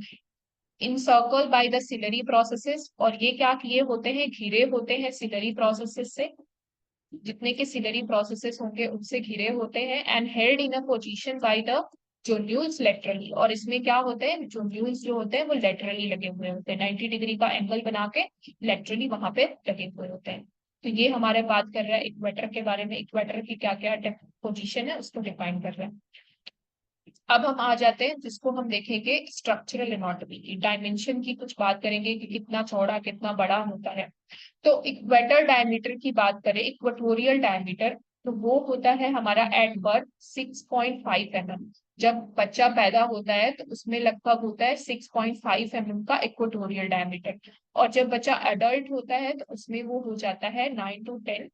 In circle by the ciliary processes, और ये क्या किए होते हैं, घिरे होते हैं सिलरी प्रोसेसेस से, जितने के सिलरी प्रोसेसेस होंगे उनसे घिरे होते हैं। And held in a position by the zonules laterally, और इसमें क्या होते हैं, जोन्यूल्स जो होते हैं वो लेटरली लगे हुए होते हैं, 90 डिग्री का एंगल बना के लेटरली वहां पे लगे हुए होते हैं। तो ये हमारे बात कर रहा है इक्वेटर के बारे में, इक्वेटर की क्या क्या पोजीशन है उसको डिफाइन कर रहे हैं। अब हम आ जाते हैं जिसको हम देखेंगे स्ट्रक्चरल एनाटॉमी की, डायमेंशन की कुछ बात करेंगे कि कितना चौड़ा कितना बड़ा होता है। तो इक्वेटर डायमीटर की बात करें, इक्वेटोरियल डायमीटर, तो वो होता है हमारा एट बर्थ 6.5 mm। जब बच्चा पैदा होता है तो उसमें लगभग होता है 6.5 mm का इक्वेटोरियल डायमीटर, और जब बच्चा एडल्ट होता है तो उसमें वो हो जाता है 9 to 10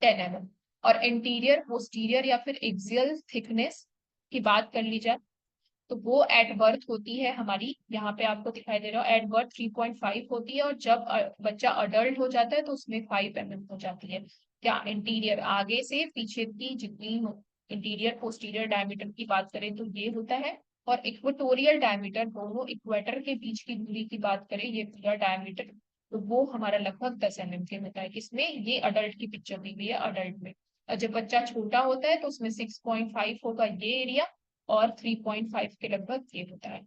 mm। और इंटीरियर पोस्टीरियर या फिर एक्सियल थिकनेस की बात कर ली जाए तो वो एट बर्थ होती है हमारी, यहाँ पे आपको दिखाई दे रहा है, एट बर्थ 3.5 होती है, और जब बच्चा अडल्ट हो जाता है तो उसमें 5 mm हो जाती है। क्या इंटीरियर आगे से पीछे की जितनी इंटीरियर पोस्टीरियर डायमीटर की बात करें तो ये होता है। और इक्वेटोरियल डायमीटर, दोनों इक्वेटर के बीच की दूरी की बात करें, ये पूरा डायमीटर, तो वो हमारा लगभग 10 mm के होता है। किसमें, ये अडल्ट की पिक्चर दी हुई है, अडल्ट में। और जब बच्चा छोटा होता है तो उसमें 6.5 होगा ये एरिया, और 3.5 के लगभग ये होता है।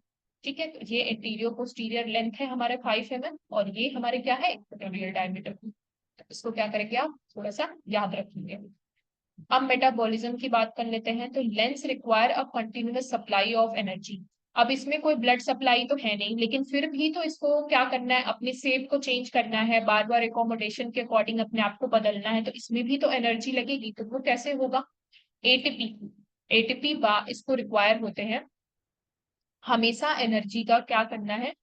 ठीक है, तो ये इंटीरियर पोस्टीरियर लेंथ है हमारे 5 mm, और ये हमारे क्या है, इक्वेटोरियल डायमीटर। तो इसको क्या करेंगे आप थोड़ा सा याद रखेंगे। अब मेटाबॉलिज्म की बात कर लेते हैं। तो lens require a continuous supply of energy. अब इसमें कोई ब्लड सप्लाई तो है नहीं, लेकिन फिर भी तो इसको क्या करना है, अपनी शेप को चेंज करना है, बार बार एकोमोडेशन के अकॉर्डिंग अपने आप को बदलना है, तो इसमें भी तो एनर्जी लगेगी। तो वो कैसे होगा, एटीपी, एटीपी बा इसको रिक्वायर होते हैं। हमेशा एनर्जी का क्या करना है,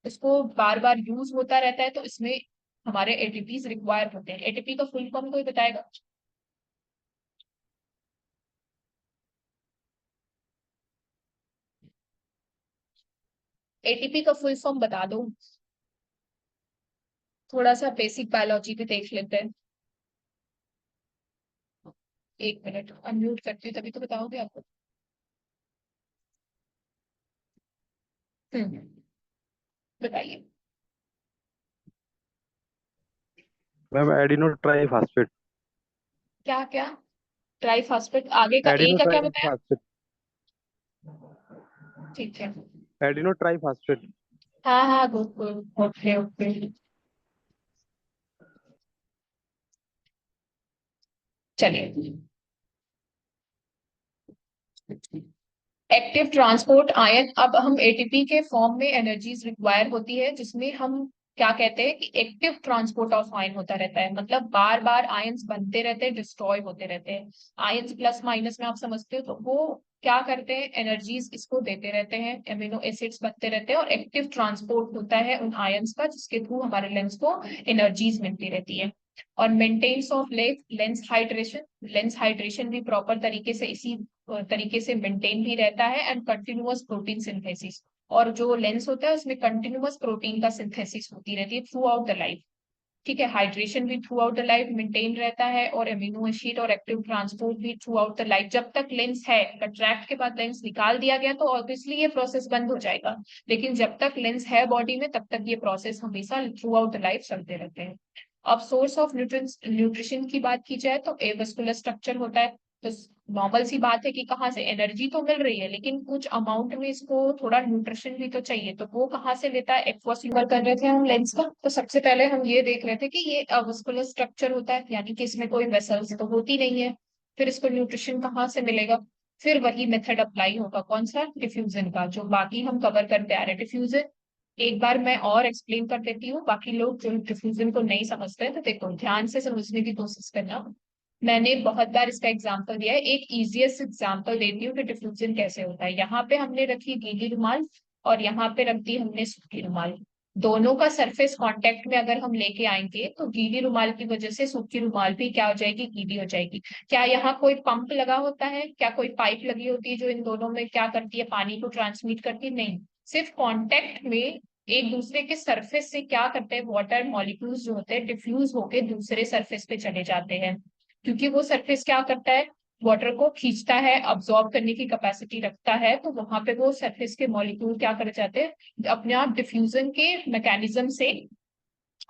इसको बार बार यूज होता रहता है, तो इसमें हमारे एटीपीज रिक्वायर होते हैं। एटीपी का फुल फॉर्म कोई बताएगा, एटीपी का फुल फॉर्म बता दो। थोड़ा सा बेसिक बायोलॉजी भी देख लेते हैं। 1 मिनट अनम्यूट करती हूँ तभी तो बताओगे आपको। हम्म, बताइए। Ma'am adeno triphosphate. क्या क्या, ट्राईफॉस्फेट, आगे का ए एडिनो का क्या बताया। ट्राईफास्फेट। ठीक है, एडिनो ट्राईफास्फेट। हाँ हाँ गुड गुड, ओके ओके। चलिए, एक्टिव ट्रांसपोर्ट आयन। अब हम एटीपी के फॉर्म में एनर्जीज रिक्वायर होती है, जिसमें हम क्या कहते हैं कि एक्टिव ट्रांसपोर्ट ऑफ आयन होता रहता है, मतलब बार बार आयंस बनते रहते हैं, डिस्ट्रॉय होते रहते हैं। आयंस प्लस माइनस में आप समझते हो, तो वो क्या करते हैं, एनर्जीज इसको देते रहते हैं, एमिनो एसिड्स बनते रहते हैं, और एक्टिव ट्रांसपोर्ट होता है उन आयंस का, जिसके थ्रू हमारे लेंस को एनर्जीज मिलती रहती है। और maintenance of lens hydration, lens hydration भी प्रॉपर तरीके से इसी तरीके से मेंटेन भी रहता है। एंड कंटिन्यूअस प्रोटीन सिंथेसिस, और जो लेंस होता है उसमें कंटिन्यूअस प्रोटीन का सिंथेसिस होती रहती है थ्रू आउट द लाइफ। ठीक है, हाइड्रेशन भी through out the life maintain रहता है, और एमिनो एसिड और एक्टिव ट्रांसपोर्ट भी थ्रू आउट द लाइफ। जब तक लेंस है, कंट्रैक्ट के बाद लेंस निकाल दिया गया तो ऑब्वियसली ये प्रोसेस बंद हो जाएगा, लेकिन जब तक लेंस है बॉडी में तब तक ये प्रोसेस हमेशा थ्रू आउट द लाइफ चलते रहते हैं। अब सोर्स ऑफ न्यूट्रिशन की बात की जाए तो एवस्कुलर स्ट्रक्चर होता है। तो नॉर्मल सी बात है कि कहाँ से एनर्जी तो मिल रही है, लेकिन कुछ अमाउंट में इसको थोड़ा न्यूट्रिशन भी तो चाहिए, तो वो कहाँ से लेता है? एक्वस ह्यूमर कर रहे थे हम लेंस का, तो सबसे पहले हम ये देख रहे थे कि ये अवस्कुलर स्ट्रक्चर होता है, यानी कि इसमें कोई वेसल्स तो होती नहीं है। फिर इसको न्यूट्रिशन कहाँ से मिलेगा? फिर वही मेथड अप्लाई होगा, कौन सा? डिफ्यूजन का, जो बाकी हम कवर करते आ रहे हैं। डिफ्यूजन एक बार मैं और एक्सप्लेन कर देती हूँ, बाकी लोग जो डिफ्यूजन को नहीं समझते हैं तो देखो ध्यान से समझने की कोशिश करना। मैंने बहुत बार इसका एग्जांपल दिया है, एक इजीएस्ट एग्जांपल देती हूँ कि डिफ्यूजन कैसे होता है। यहाँ पे हमने रखी गीली रुमाल और यहाँ पे रख दी हमने सूखी रुमाल। दोनों का सरफेस कांटेक्ट में अगर हम लेके आएंगे तो गीली रुमाल की वजह से सूखी रुमाल भी क्या हो जाएगी? गीली हो जाएगी। क्या यहाँ कोई पंप लगा होता है? क्या कोई पाइप लगी होती है जो इन दोनों में क्या करती है? पानी को ट्रांसमिट करती है? नहीं, सिर्फ कांटेक्ट में एक दूसरे के सरफेस से क्या करते हैं, वाटर मॉलिक्यूल्स जो होते हैं डिफ्यूज होके दूसरे सरफेस पे चले जाते हैं। क्योंकि वो सरफेस क्या करता है? वाटर को खींचता है, अब्सॉर्ब करने की कैपेसिटी रखता है, तो वहां पे वो सरफेस के मॉलिक्यूल क्या कर जाते हैं, अपने आप डिफ्यूजन के मैकेनिज्म से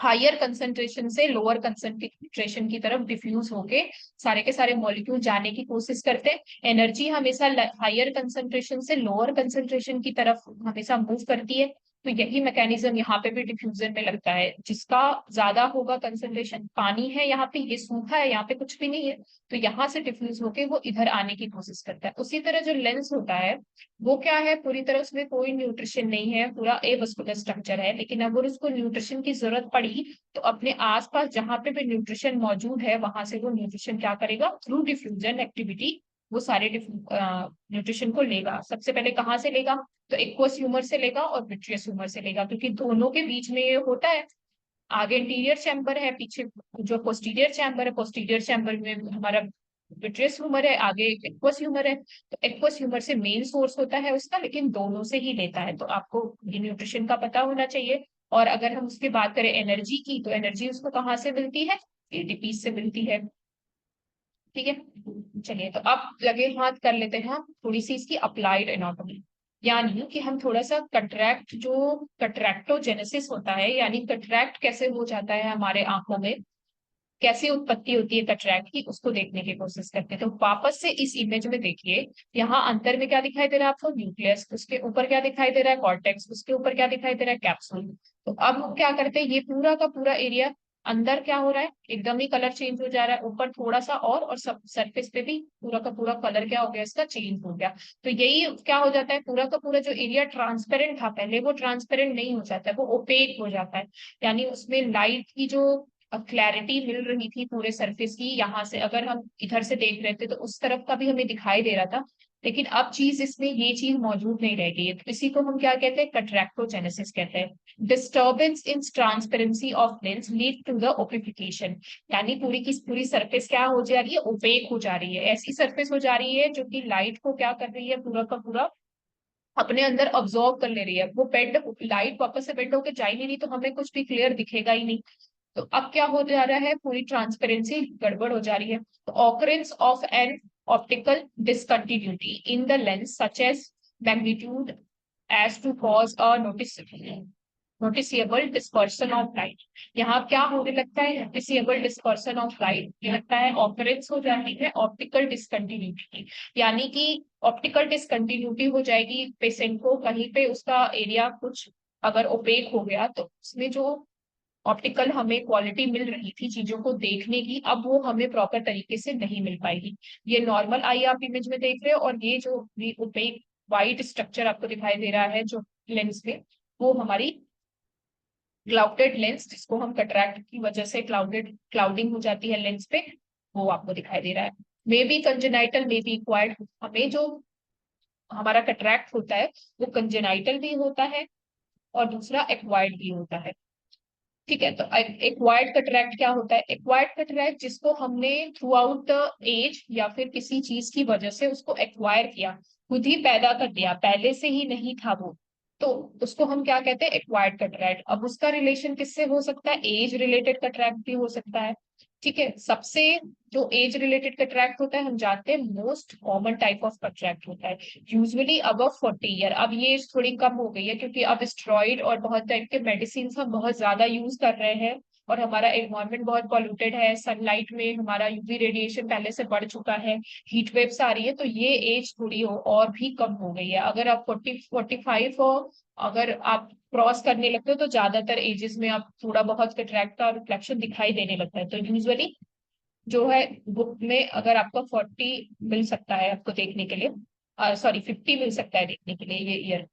हायर कंसंट्रेशन से लोअर कंसंट्रेशन की तरफ डिफ्यूज होके सारे के सारे मॉलिक्यूल जाने की कोशिश करते हैं। एनर्जी हमेशा हायर कंसंट्रेशन से लोअर कंसंट्रेशन की तरफ हमेशा मूव करती है। तो यही मैकेनिज्म यहाँ पे भी डिफ्यूजन में लगता है। जिसका ज्यादा होगा कंसंट्रेशन, पानी है यहाँ पे, ये सूखा है, यहाँ पे कुछ भी नहीं है, तो यहाँ से डिफ्यूज होके वो इधर आने की कोशिश करता है। उसी तरह जो लेंस होता है वो क्या है, पूरी तरह उसमें कोई न्यूट्रिशन नहीं है, पूरा एवस्कुलर स्ट्रक्चर है, लेकिन अगर उसको न्यूट्रिशन की जरूरत पड़ी तो अपने आसपास जहां पे भी न्यूट्रिशन मौजूद है वहां से वो न्यूट्रिशन क्या करेगा? थ्रू डिफ्यूजन एक्टिविटी वो सारे न्यूट्रिशन को लेगा। सबसे पहले कहाँ से लेगा? तो एक्वस ह्यूमर से लेगा और विट्रियस ह्यूमर से लेगा, क्योंकि दोनों के बीच में ये होता है। आगे इंटीरियर चैम्बर है, पीछे जो पोस्टीरियर चैम्बर है, पोस्टीरियर चैम्बर में हमारा विट्रियस ह्यूमर है, आगे एक्वस ह्यूमर है। तो एक्वस ह्यूमर से मेन सोर्स होता है उसका, लेकिन दोनों से ही लेता है, तो आपको ये न्यूट्रिशन का पता होना चाहिए। और अगर हम उसकी बात करें एनर्जी की, तो एनर्जी उसको कहाँ से मिलती है? एटीपी से मिलती है। ठीक है, चलिए तो अब लगे हाथ कर लेते हैं हम थोड़ी सी इसकी अप्लाइड एनाटॉमी। यानी कि हम थोड़ा सा कटरैक्ट, जो कटरैक्टोजेनेसिस होता है, यानी कटरैक्ट कैसे हो जाता है हमारे आंखों में, कैसे उत्पत्ति होती है कटरैक्ट की, उसको देखने की कोशिश करते हैं। तो वापस से इस इमेज में देखिए, यहाँ अंदर में क्या दिखाई दे रहा है आपको? न्यूक्लियस, उसके ऊपर क्या दिखाई दे रहा है? कॉर्टेक्स, उसके ऊपर क्या दिखाई दे रहा है? कैप्सूल। तो अब हम क्या करते हैं, ये पूरा का पूरा एरिया अंदर क्या हो रहा है, एकदम ही कलर चेंज हो जा रहा है, ऊपर थोड़ा सा और सब सरफेस पे भी पूरा का पूरा कलर क्या हो गया, इसका चेंज हो गया। तो यही क्या हो जाता है, पूरा का पूरा जो एरिया ट्रांसपेरेंट था पहले, वो ट्रांसपेरेंट नहीं हो जाता है, वो ओपेक हो जाता है। यानी उसमें लाइट की जो क्लैरिटी मिल रही थी पूरे सरफेस की, यहाँ से अगर हम इधर से देख रहे थे तो उस तरफ का भी हमें दिखाई दे रहा था, लेकिन अब चीज इसमें ये चीज मौजूद नहीं रह गई है। तो इसी को हम क्या कहते हैं? कट्रैक्टोजेनेसिस कहते हैं। Disturbance in transparency of lens lead to the opacification, यानी पूरी की पूरी सरफेस क्या हो जा रही है? ओपेक हो जा रही है। ऐसी सरफेस हो जा रही है जो कि लाइट को क्या कर रही है, पूरा का पूरा अपने अंदर ऑब्जॉर्व कर ले रही है। वो बेंड, लाइट वापस से बेंड होकर जा ही नहीं, तो हमें कुछ भी क्लियर दिखेगा ही नहीं। तो अब क्या हो जा रहा है, पूरी ट्रांसपेरेंसी गड़बड़ हो जा रही है। तो occurrence of an optical discontinuity in the lens such as magnitude as to cause a noticeable dispersion of light. यहाँ क्या होने लगता है? नोटिसिएबल डिस्पर्सन ऑफ लाइट लगता है, ऑकरेंस हो जाती है ऑप्टिकल डिसकंटिन्यूटी की। यानी कि ऑप्टिकल डिसकंटिन्यूटी हो जाएगी पेशेंट को, कहीं पे उसका एरिया कुछ अगर ओपेक हो गया तो उसमें जो ऑप्टिकल हमें क्वालिटी मिल रही थी चीजों को देखने की, अब वो हमें प्रॉपर तरीके से नहीं मिल पाएगी। ये नॉर्मल आई आप इमेज में देख रहे हो, और ये जो ओपेक वाइट स्ट्रक्चर आपको दिखाई दे रहा है जो लेंस में, वो हमारी क्लाउडेड लेंस, जिसको हम कटरैक्ट की वजह से क्लाउडिंग हो जाती है लेंस पे, वो आपको दिखाई दे रहा है। May be congenital, may be acquired. हमें जो हमारा कटरैक्ट होता है वो कंजेनाइटल भी होता है और दूसरा एक्वायर्ड भी होता है। ठीक है, तो एक्वायर्ड कटरैक्ट क्या होता है? एक्वायर्ड कटरैक्ट जिसको हमने थ्रू आउट द एज या फिर किसी चीज की वजह से उसको एक्वायर किया, खुद ही पैदा कर दिया, पहले से ही नहीं था वो, तो उसको हम क्या कहते हैं, एक्वायर्ड कैटरैक्ट। अब उसका रिलेशन किससे हो सकता है, एज रिलेटेड कैटरैक्ट भी हो सकता है। ठीक है, सबसे जो एज रिलेटेड कैटरैक्ट होता है हम जानते हैं most common type of cataract होता है यूजुअली अबव 40 ईयर। अब ये एज थोड़ी कम हो गई है क्योंकि अब स्टेरॉइड और बहुत टाइप के मेडिसिन हम बहुत ज्यादा यूज कर रहे हैं और हमारा एनवायरनमेंट बहुत पॉल्यूटेड है, सनलाइट में हमारा यूवी रेडिएशन पहले से बढ़ चुका है, हीट वेव्स आ रही है, तो ये एज थोड़ी और भी कम हो गई है। अगर आप 40-45 हो, अगर आप क्रॉस करने लगते हो तो ज्यादातर एजेस में आप थोड़ा बहुत कैटरैक्ट का रिफ्लेक्शन दिखाई देने लगता है। तो यूजुअली जो है बुक में अगर आपको 40 मिल सकता है आपको देखने के लिए, सॉरी 50 मिल सकता है देखने के लिए ये ईयर।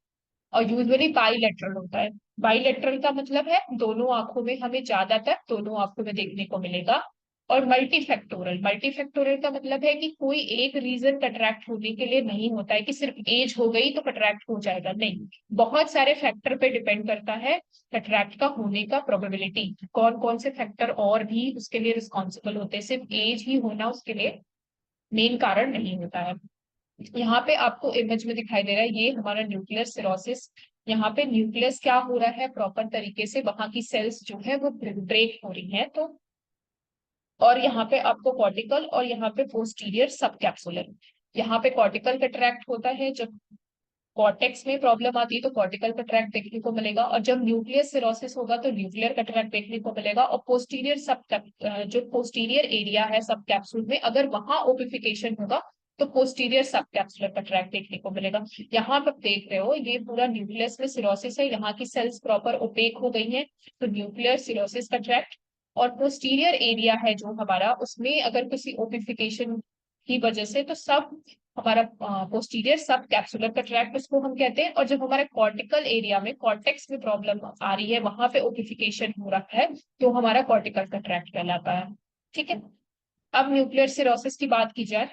और यूजुअली बाईलेटरल होता है। बाईलेटरल का मतलब है दोनों आंखों में, हमें ज्यादातर दोनों आंखों में देखने को मिलेगा। और मल्टीफैक्टोरल, मल्टीफैक्टोरल का मतलब है कि कोई एक रीजन कटरैक्ट होने के लिए नहीं होता है कि सिर्फ एज हो गई तो कटरैक्ट हो जाएगा, नहीं। बहुत सारे फैक्टर पे डिपेंड करता है कटरैक्ट का होने का प्रोबेबिलिटी, कौन कौन से फैक्टर और भी उसके लिए रिस्पॉन्सिबल होते हैं, सिर्फ एज ही होना उसके लिए मेन कारण नहीं होता है। यहाँ पे आपको इमेज में दिखाई दे रहा है ये हमारा न्यूक्लियर सिरोसिस। यहाँ पे न्यूक्लियस क्या हो रहा है प्रॉपर तरीके से, वहां की सेल्स जो है वो ब्रेक हो रही है। तो और यहाँ पे आपको कॉर्टिकल और यहाँ पे पोस्टीरियर सब कैप्सुलर, यहाँ पे कॉर्टिकल कैटरैक्ट होता है जब कॉर्टेक्स में प्रॉब्लम आती है तो कॉर्टिकल कैटरैक्ट देखने को मिलेगा, और जब न्यूक्लियर सिरोसिस होगा तो न्यूक्लियर कैटरैक्ट देखने को मिलेगा। और पोस्टीरियर सब जो पोस्टीरियर एरिया है सब कैप्सूल में, अगर वहां ओपिफिकेशन होगा तो पोस्टीरियर सब कैप्सुलर कैटरैक्ट देखने को मिलेगा। यहाँ पर देख रहे हो ये पूरा न्यूक्लियस में सिरोसिस है, यहाँ की सेल्स प्रॉपर ओपेक हो गई हैं, तो न्यूक्लियर सिरोसिस कैटरैक्ट। और पोस्टीरियर एरिया है जो हमारा, उसमें अगर किसी ओपिफिकेशन की वजह से तो सब हमारा पोस्टीरियर सब कैप्सुलर कैटरैक्ट उसको हम कहते हैं। और जब हमारे कॉर्टिकल एरिया में कॉर्टेक्स में प्रॉब्लम आ रही है, वहां पे ओपिफिकेशन हो रहा है, तो हमारा कॉर्टिकल कैटरैक्ट कहलाता है। ठीक है, अब न्यूक्लियर सिरोसिस की बात की जाए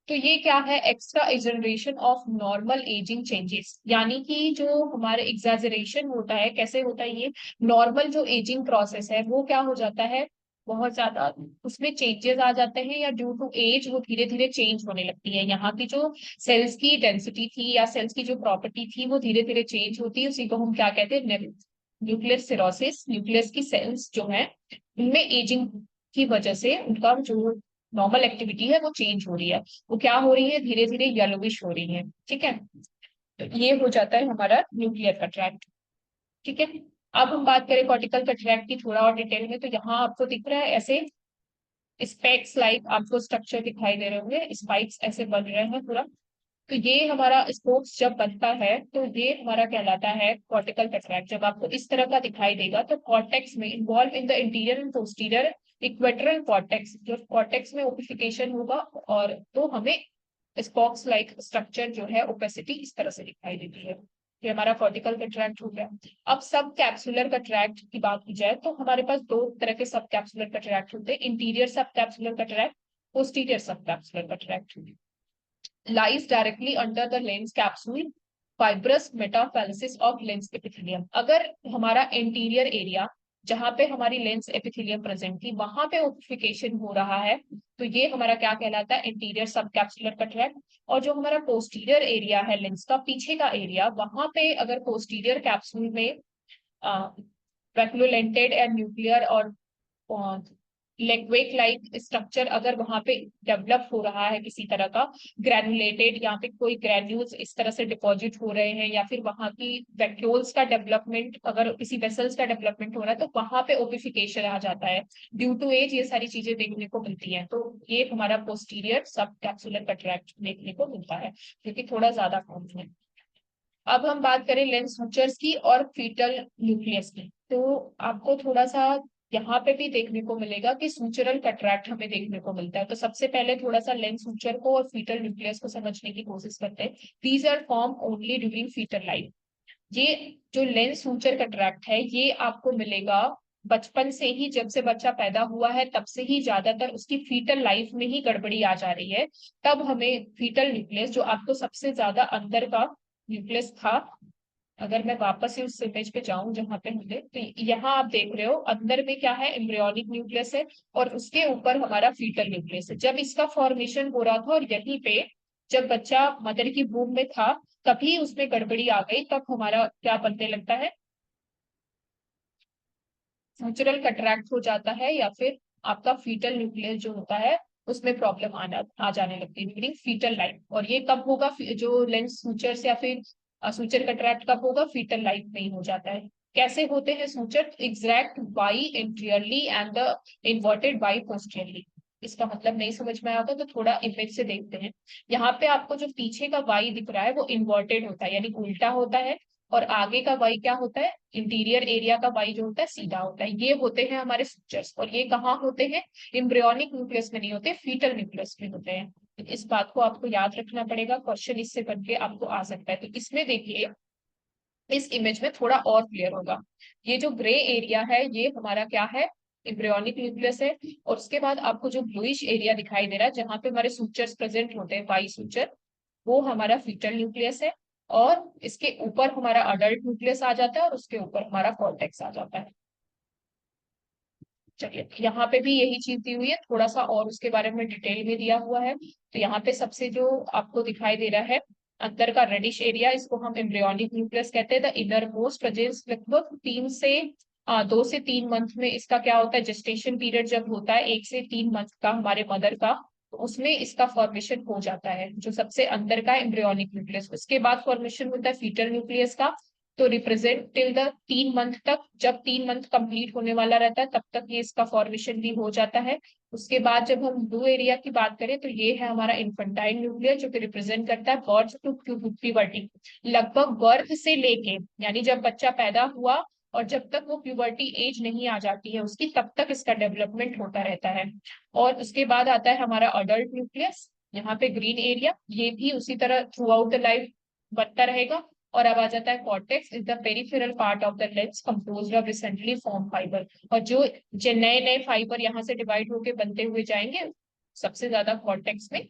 तो ये क्या है, exaggeration of normal aging changes, यानी कि जो हमारे एग्जैजरेशन होता है, कैसे होता है ये, नॉर्मल जो एजिंग प्रोसेस है वो क्या हो जाता है, बहुत ज्यादा उसमें चेंजेस आ जाते हैं, या ड्यू टू एज वो धीरे धीरे चेंज होने लगती है। यहाँ की जो सेल्स की डेंसिटी थी या सेल्स की जो प्रॉपर्टी थी वो धीरे धीरे चेंज होती है, उसी को हम क्या कहते हैं, न्यूक्लियर सिरोसिस। न्यूक्लियस की सेल्स जो है उनमें एजिंग की वजह से उनका जो नॉर्मल एक्टिविटी है वो चेंज हो रही है, वो क्या हो रही है, धीरे धीरे येलोविश हो रही है। ठीक है, तो ये हो जाता है हमारा न्यूक्लियर कैटरैक्ट। ठीक है, अब हम बात करें कॉर्टिकल कैटरैक्ट की थोड़ा और डिटेल में, तो यहाँ आपको दिख रहा है ऐसे स्पेक्स लाइक आपको स्ट्रक्चर दिखाई दे रहे होंगे, स्पाइक्स ऐसे बन रहे हैं पूरा। तो ये हमारा स्पोक्स जब बनता है तो ये हमारा कहलाता है कॉर्टिकल कैटरैक्ट। जब आपको इस तरह का दिखाई देगा तो कॉर्टेक्स में involve in the interior and posterior equatorial cortex, जो कॉर्टेक्स में ओपिफिकेशन होगा, और तो हमें स्पॉक्स लाइक स्ट्रक्चर जो है ओपेसिटी इस तरह से दिखाई देती है। ये हमारा कॉर्टिकल कैटरैक्ट हो गया। अब सब कैप्सुलर कैटरैक्ट की बात की जाए तो हमारे पास दो तरह के सब कैप्सुलर कैटरैक्ट होते हैं, इंटीरियर सब कैप्सुलर कैटरैक्ट, पोस्टीरियर सब capsular cataract. lies directly under the lens capsule fibrous metaphylasis of lens epithelium। अगर हमारा इंटीरियर एरिया जहां पे हमारी लेंस एपिथेलियम प्रेजेंट थी वहां पे ओपिफिकेशन हो रहा है तो ये हमारा क्या कहलाता है, इंटीरियर सब कैप्सुलर कैटरैक्ट। और जो हमारा पोस्टीरियर एरिया है लेंस का पीछे का एरिया, वहां पे अगर पोस्टीरियर कैप्सूल में वैक्यूलेंटेड एंड न्यूक्लियर और लेक्वेक लाइक स्ट्रक्चर अगर वहां पे डेवलप हो रहा है किसी तरह का, ग्रैनुलेटेड यहाँ पे कोई ग्रैन्यूल्स इस तरह से डिपॉजिट हो रहे हैं, या फिर वहां की वैक्यूल्स का डेवलपमेंट, अगर किसी वेसल्स का डेवलपमेंट हो रहा है तो वहां पे ओपिफिकेशन आ जाता है, ड्यू टू एज ये सारी चीजें देखने को मिलती हैं। तो ये हमारा पोस्टीरियर सब कैप्सुलर कैटरैक्ट देखने को मिलता है, जो कि थोड़ा ज्यादा कॉमन है। अब हम बात करें लेंस स्ट्रक्चर्स की और फीटल न्यूक्लियस की, तो आपको थोड़ा सा यहाँ पे भी देखने को मिलेगा कि सूचरल कैटरैक्ट हमें देखने को मिलता है। तो सबसे पहले थोड़ा सा लेंस सूचर को और फीटल न्यूक्लियस को समझने की कोशिश करते हैं। These are form only during foetal life. ये जो लेंस सूचर कैटरैक्ट है ये आपको मिलेगा बचपन से ही, जब से बच्चा पैदा हुआ है तब से ही ज्यादातर उसकी फीटल लाइफ में ही गड़बड़ी आ जा रही है, तब हमें फीटल न्यूक्लियस जो आपको सबसे ज्यादा अंदर का न्यूक्लियस था, अगर मैं वापस से उस इमेज पे जाऊं जहां पे हमने, तो यहाँ आप देख रहे हो अंदर में क्या है, एम्ब्रियोनिक न्यूक्लियस है और उसके ऊपर हमारा फीटल न्यूक्लियस है। जब इसका फॉर्मेशन हो रहा था और यहीं पे जब बच्चा मदर की वूम में था कभी उसमें गड़बड़ी आ गई तब हमारा क्या बनने लगता है, फ्यूचरल कटरैक्ट हो जाता है, या फिर आपका फीटल न्यूक्लियस जो होता है उसमें प्रॉब्लम आना आ जाने लगती है, मीनिंग फीटल लाइफ। और ये कब होगा, जो लेंस सूचर्स या फिर सूचर कटरैक्ट कब होगा, फीटल लाइफ में ही हो जाता है। कैसे होते हैं suture, exact by anteriorly and the inverted by posteriorly. इसका मतलब नहीं समझ में आया होगा तो थोड़ा इमेज से देखते हैं। यहाँ पे आपको जो पीछे का वाई दिख रहा है वो इन्वर्टेड होता है, यानी उल्टा होता है। और आगे का वाई क्या होता है, इंटीरियर एरिया का वाई जो होता है सीधा होता है। ये होते हैं हमारे स्ट्रक्चर्स, और ये कहाँ होते हैं, एम्ब्रियोनिक न्यूक्लियस में नहीं होते, फीटल न्यूक्लियस में होते हैं। तो इस बात को आपको याद रखना पड़ेगा, क्वेश्चन इससे बन के आपको आ सकता है। तो इसमें देखिए, इस इमेज में थोड़ा और क्लियर होगा। ये जो ग्रे एरिया है ये हमारा क्या है, एम्ब्रियोनिक न्यूक्लियस है। और उसके बाद आपको जो ब्लूइश एरिया दिखाई दे रहा है जहां पे हमारे सूचर्स प्रेजेंट होते हैं, वाई सूचर, वो हमारा फीटल न्यूक्लियस है। और इसके ऊपर हमारा अडल्ट न्यूक्लियस आ जाता है, और उसके ऊपर हमारा कॉर्टेक्स आ जाता है। चलिए, यहाँ पे भी यही चीज दी हुई है, थोड़ा सा और उसके बारे में डिटेल में दिया हुआ है। तो यहाँ पे सबसे जो आपको दिखाई दे रहा है अंदर का रेडिश एरिया, इसको हम एम्ब्रियोनिक न्यूक्लियस कहते हैं। द इनर मोस्ट प्रेजेंस लगभग 2 से 3 मंथ में इसका क्या होता है, जेस्टेशन पीरियड जब होता है 1 से 3 मंथ का हमारे मदर का, तो उसमें इसका फॉर्मेशन हो जाता है, जो सबसे अंदर का एम्ब्रियोनिक न्यूक्लियस। उसके बाद फॉर्मेशन होता है फीटल न्यूक्लियस का। तो रिप्रेजेंट टिल द 3 मंथ तक, जब 3 मंथ कंप्लीट होने वाला रहता है तब तक ये इसका फॉर्मेशन भी हो जाता है। उसके बाद जब हम ब्लू एरिया की बात करें तो ये है हमारा इन्फेंटाइल न्यूक्लियस, जो कि रिप्रेजेंट करता है बर्थ टू प्यूबर्टी। लगभग बर्थ से लेके, यानी जब बच्चा पैदा हुआ और जब तक वो प्यूबर्टी एज नहीं आ जाती है उसकी, तब तक इसका डेवलपमेंट होता रहता है। और उसके बाद आता है हमारा अडल्ट न्यूक्लियस, यहाँ पे ग्रीन एरिया, ये भी उसी तरह थ्रू आउट द लाइफ बनता रहेगा। और अब आ जाता है cortex, is the peripheral part of the lens composed of recently form fibre. और जो जो नए नए फाइबर यहाँ से डिवाइड होके बनते हुए जाएंगे, सबसे ज्यादा कॉर्टेक्स में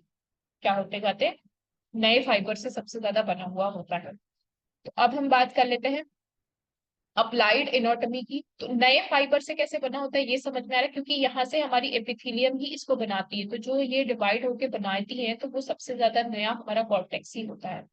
क्या होते जाते हैं, नए फाइबर से सबसे ज्यादा बना हुआ होता है। तो अब हम बात कर लेते हैं अप्लाइड एनाटॉमी की। तो नए फाइबर से कैसे बना होता है ये समझ में आ रहा है, क्योंकि यहाँ से हमारी एपिथेलियम ही इसको बनाती है। तो जो ये डिवाइड होके बनाती है तो वो सबसे ज्यादा नया हमारा कॉर्टेक्स ही होता है।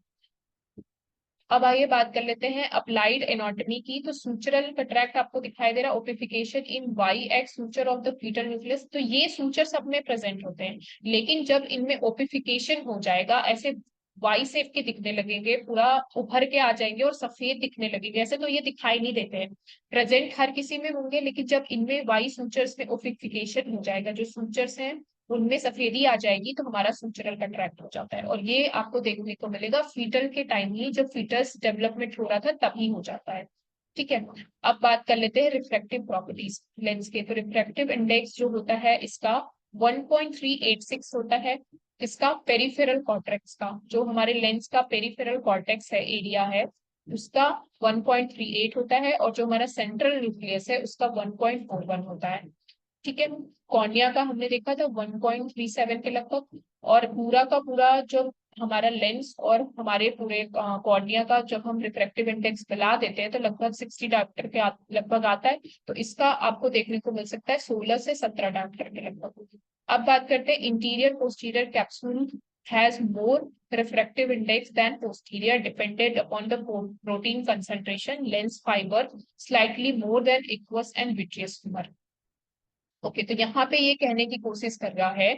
अब आइए बात कर लेते हैं अप्लाइड एनाटॉमी की। तो सूचरल कटरैक्ट आपको दिखाई दे रहा है, opacification in y x suture of the fetal nucleus. तो ये सूचर सब में प्रेजेंट होते हैं, लेकिन जब इनमें ओपिफिकेशन हो जाएगा, ऐसे वाई शेप के दिखने लगेंगे, पूरा उभर के आ जाएंगे और सफेद दिखने लगेंगे। ऐसे तो ये दिखाई नहीं देते हैं, प्रेजेंट हर किसी में होंगे, लेकिन जब इनमें वाई सूचर्स में ओपिफिकेशन हो जाएगा, जो सूचर्स हैं उनमें सफेदी आ जाएगी, तो हमारा सूचरल कंट्रैक्ट हो जाता है। और ये आपको देखने को मिलेगा फीटल के टाइम ही, जब फीटस डेवलपमेंट हो रहा था तभी हो जाता है। ठीक है। अब बात कर लेते हैं रिफ्रैक्टिव प्रॉपर्टीज लेंस के। तो रिफ्रैक्टिव इंडेक्स जो होता है इसका 1.386 होता है। इसका पेरिफेरल कॉर्टेक्स का, जो हमारे लेंस का पेरिफेरल कॉर्टेक्स है, एरिया है, उसका 1.38 होता है। और जो हमारा सेंट्रल न्यूक्लियस है उसका 1.41 होता है। ठीक है। कॉर्निया का हमने देखा था 1.37 के लगभग। और पूरा का पूरा जो हमारा लेंस और हमारे पूरे कॉर्निया का जब हम रिफ्रैक्टिव इंडेक्स मिला देते हैं तो लगभग 60 डायप्टर के लगभग आता है। तो इसका आपको देखने को मिल सकता है 16 से 17 डायप्टर के लगभग। अब बात करते हैं interior posterior capsule has more refractive index than posterior depended upon the protein concentration lens fiber slightly more than aqueous and vitreous humor। Okay, तो यहाँ पे ये कहने की कोशिश कर रहा है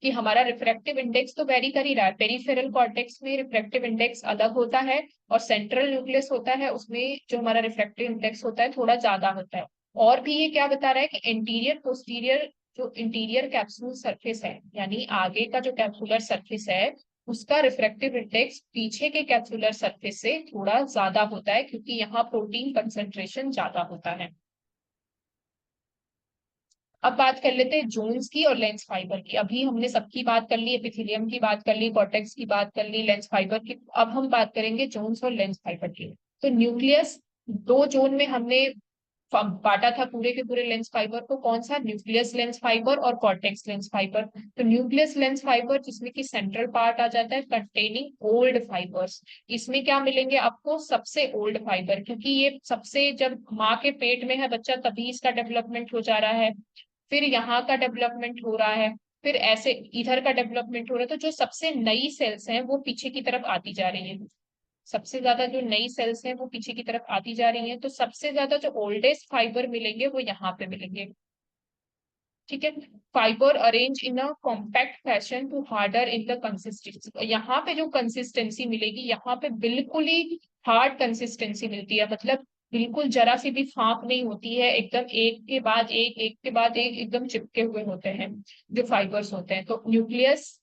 कि हमारा रिफ्रैक्टिव इंडेक्स तो वेरी कर ही रहा है। पेरिफेरल कॉर्टेक्स में रिफ्रैक्टिव इंडेक्स अलग होता है, और सेंट्रल न्यूक्लियस होता है उसमें जो हमारा रिफ्रैक्टिव इंडेक्स होता है थोड़ा ज्यादा होता है। और भी ये क्या बता रहा है कि इंटीरियर पोस्टीरियर, जो इंटीरियर कैप्सूल सरफेस है, यानी आगे का जो कैप्सुलर सरफेस है, उसका रिफ्रैक्टिव इंडेक्स पीछे के कैप्सुलर सरफेस से थोड़ा ज्यादा होता है, क्योंकि यहाँ प्रोटीन कंसेंट्रेशन ज्यादा होता है। अब बात कर लेते हैं जोन्स की और लेंस फाइबर की। अभी हमने सबकी बात कर ली, एपिथेलियम की बात कर ली, कॉर्टेक्स की बात कर ली, लेंस फाइबर की। अब हम बात करेंगे जोन्स और लेंस फाइबर की। तो न्यूक्लियस दो जोन में हमने बांटा था पूरे के पूरे लेंस फाइबर को, कौन सा, न्यूक्लियस लेंस फाइबर और कॉर्टेक्स लेंस फाइबर। तो न्यूक्लियस लेंस फाइबर जिसमें कि सेंट्रल पार्ट आ जाता है कंटेनिंग ओल्ड फाइबर्स। इसमें क्या मिलेंगे आपको, सबसे ओल्ड फाइबर, क्योंकि ये सबसे जब माँ के पेट में है बच्चा तभी इसका डेवलपमेंट हो जा रहा है, फिर यहाँ का डेवलपमेंट हो रहा है, फिर ऐसे इधर का डेवलपमेंट हो रहा है। तो जो सबसे नई सेल्स हैं वो पीछे की तरफ आती जा रही है। सबसे ज्यादा जो नई सेल्स हैं वो पीछे की तरफ आती जा रही हैं, तो सबसे ज्यादा जो ओल्डेस्ट फाइबर मिलेंगे वो यहाँ पे मिलेंगे। ठीक है। Fibre arrange in a compact fashion to harder in the consistency, यहाँ पे जो कंसिस्टेंसी मिलेगी, यहाँ पे बिल्कुल ही हार्ड कंसिस्टेंसी मिलती है, मतलब बिल्कुल जरा सी भी फाँक नहीं होती है, एकदम एक के बाद एक के बाद एक एकदम चिपके हुए होते हैं जो फाइबर्स होते हैं। तो न्यूक्लियस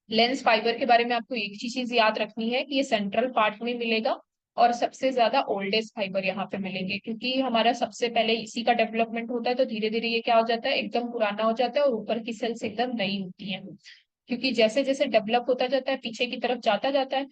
लेंस फाइबर के बारे में आपको एक ही चीज याद रखनी है कि ये सेंट्रल पार्ट में मिलेगा, और सबसे ज्यादा ओल्डेस्ट फाइबर यहाँ पे मिलेंगे, क्योंकि हमारा सबसे पहले इसी का डेवलपमेंट होता है, तो धीरे धीरे ये क्या हो जाता है, एकदम पुराना हो जाता है, और ऊपर की सेल्स एकदम नई होती है, क्योंकि जैसे जैसे डेवलप होता जाता है पीछे की तरफ जाता जाता है,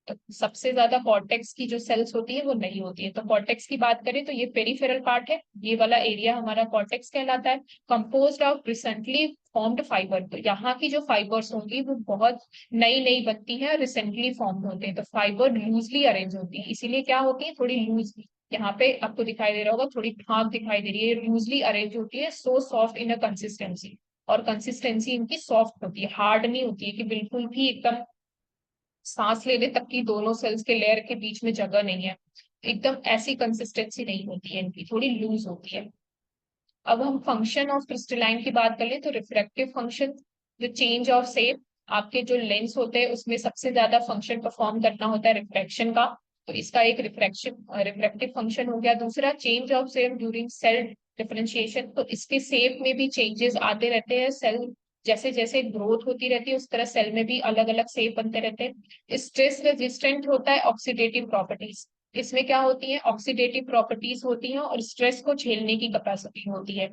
तो सबसे ज्यादा कॉर्टेक्स की जो सेल्स होती है वो नहीं होती है। तो कॉर्टेक्स की बात करें तो ये पेरिफेरल पार्ट है, ये वाला एरिया हमारा कॉर्टेक्स कहलाता है। Composed of recently formed fibre, तो यहाँ की जो फाइबर्स होंगी वो बहुत नई नई बनती है, रिसेंटली फॉर्म्ड होते हैं, तो फाइबर लूजली अरेंज होती है, इसीलिए क्या होती है, थोड़ी लूज। यहाँ पे आपको दिखाई दे रहा होगा, थोड़ी फाँक दिखाई दे रही है, लूजली अरेंज होती है, सो सॉफ्ट इन अ कंसिस्टेंसी, और कंसिस्टेंसी इनकी सॉफ्ट होती है, हार्ड नहीं होती है कि बिल्कुल भी एकदम सांस लेने तक की दोनों सेल्स के लेयर के बीच में जगह नहीं है, एकदम ऐसी कंसिस्टेंसी नहीं होती है इनकी, थोड़ी लूज होती है। अब हम फंक्शन ऑफ क्रिस्टलाइन की बात कर ले तो रिफ्रैक्टिव फंक्शन, जो चेंज ऑफ शेप, आपके जो लेंस होते हैं उसमें सबसे ज्यादा फंक्शन परफॉर्म करना होता है रिफ्रैक्शन का, तो इसका एक रिफ्रैक्शन रिफ्रैक्टिव फंक्शन हो गया। दूसरा change of shape during cell differentiation, तो इसके शेप में भी चेंजेस आते रहते हैं, सेल जैसे जैसे ग्रोथ होती रहती है उस तरह सेल में भी अलग अलग शेप बनते रहते हैं। स्ट्रेस रेजिस्टेंट होता है ऑक्सीडेटिव प्रॉपर्टीज, इसमें क्या होती है, ऑक्सीडेटिव प्रॉपर्टीज होती हैं और स्ट्रेस को झेलने की कैपेसिटी होती है।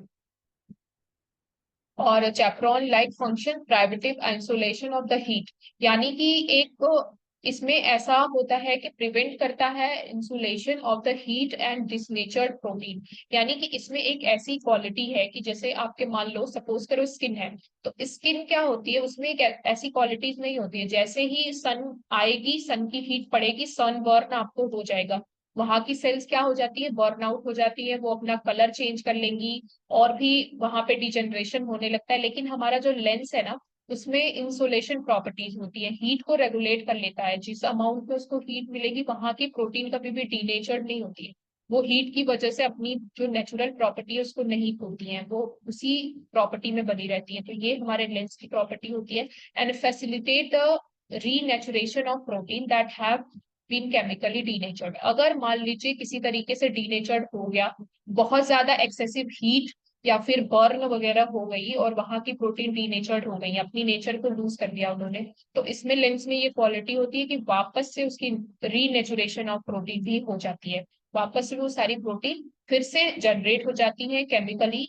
और chaperone like function preventive isolation of the heat, यानी कि एक इसमें ऐसा होता है कि प्रिवेंट करता है insulation of the heat and denatured protein, यानी कि इसमें एक ऐसी क्वालिटी है कि जैसे आपके मान लो सपोज करो स्किन है, तो स्किन क्या होती है, उसमें एक ऐसी क्वालिटीज नहीं होती है, जैसे ही सन आएगी, सन की हीट पड़ेगी, सन बर्न आपको हो जाएगा, वहां की सेल्स क्या हो जाती है, बर्न आउट हो जाती है, वो अपना कलर चेंज कर लेंगी, और भी वहां पे डिजनरेशन होने लगता है। लेकिन हमारा जो लेंस है ना, उसमें इंसुलेशन प्रॉपर्टीज होती है, हीट को रेगुलेट कर लेता है, जिस अमाउंट में उसको हीट मिलेगी वहां की प्रोटीन कभी भी डीनेचर्ड नहीं होती है, वो हीट की वजह से अपनी जो नेचुरल प्रॉपर्टी है उसको नहीं खोती है, वो उसी प्रॉपर्टी में बनी रहती है, तो ये हमारे लेंस की प्रॉपर्टी होती है। And facilitate the renaturation of protein that have been chemically denatured, अगर मान लीजिए किसी तरीके से डीनेचर्ड हो गया, बहुत ज्यादा एक्सेसिव हीट या फिर बर्न वगैरह हो गई और वहां की प्रोटीन डीनेचर्ड हो गई, अपनी नेचर को लूज कर दिया उन्होंने, तो इसमें लेंस में ये क्वालिटी होती है कि वापस से उसकी रीनेचुरेशन ऑफ प्रोटीन भी हो जाती है, वापस से वो सारी प्रोटीन फिर से जनरेट हो जाती है केमिकली,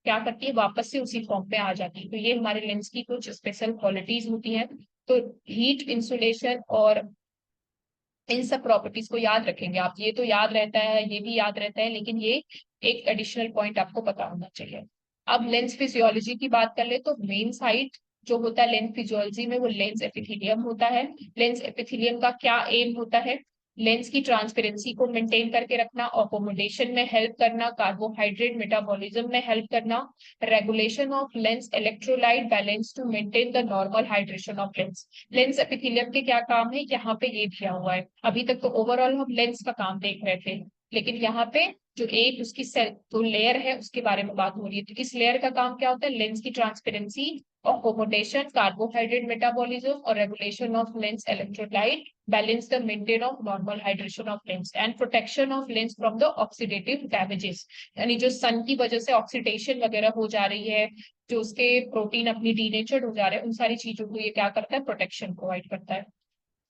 क्या करती है, वापस से उसी फॉर्म पे आ जाती है, तो ये हमारे लेंस की कुछ स्पेशल क्वालिटीज होती हैं। तो हीट इंसुलेशन और इन सब प्रॉपर्टीज को याद रखेंगे आप, ये तो याद रहता है, ये भी याद रहता है, लेकिन ये एक एडिशनल पॉइंट आपको पता होना चाहिए। अब लेंस फिजियोलॉजी की बात कर ले तो मेन साइट जो होता है लेंस फिजियोलॉजी में वो लेंस एपिथेलियम होता है। लेंस एपिथेलियम का क्या एम होता है, लेंस की ट्रांसपेरेंसी को मेंटेन करके रखना, अकोमोडेशन में हेल्प करना, कार्बोहाइड्रेट मेटाबॉलिज्म में हेल्प करना, regulation of lens electrolyte balance to maintain the normal hydration of lens. Lens epithelium के क्या काम है, यहाँ पे ये दिया हुआ है, अभी तक तो ओवरऑल हम लेंस का काम देख रहे थे, लेकिन यहाँ पे जो एक उसकी सेल जो लेयर है उसके बारे में बात हो रही है, तो इस लेयर का काम क्या होता है, लेंस की ट्रांसपेरेंसी, अकोमोडेशन, कार्बोहाइड्रेट मेटाबॉलिज्म और regulation of lens electrolyte balance the maintain of normal hydration of lens and protection of lens from the oxidative damages, यानी जो सन की वजह से ऑक्सीडेशन वगैरह हो जा रही है, जो उसके प्रोटीन अपनी डीनेचर्ड हो जा रहे हैं, उन सारी चीजों को ये क्या करता है, प्रोटेक्शन प्रोवाइड करता है।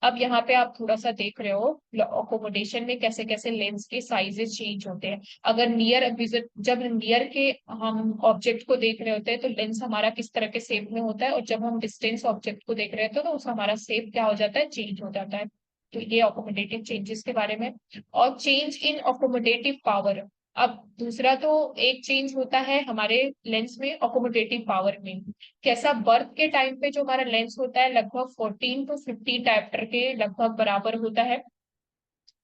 अब यहाँ पे आप थोड़ा सा देख रहे हो अकोमोडेशन में कैसे कैसे लेंस के साइजेस चेंज होते हैं, अगर नियर विजिट, जब नियर के हम ऑब्जेक्ट को देख रहे होते हैं तो लेंस हमारा किस तरह के शेप में होता है, और जब हम डिस्टेंस ऑब्जेक्ट को देख रहे होते हैं तो उस हमारा शेप क्या हो जाता है, चेंज हो जाता है। तो ये अकोमोडेटिव चेंजेस के बारे में। और चेंज इन अकोमोडेटिव पावर, अब दूसरा तो एक चेंज होता है हमारे लेंस में अकोमोडेटिव पावर में, कैसा, बर्थ के टाइम पे जो हमारा लेंस होता है लगभग 14 टू 15 डायप्टर के लगभग बराबर होता है,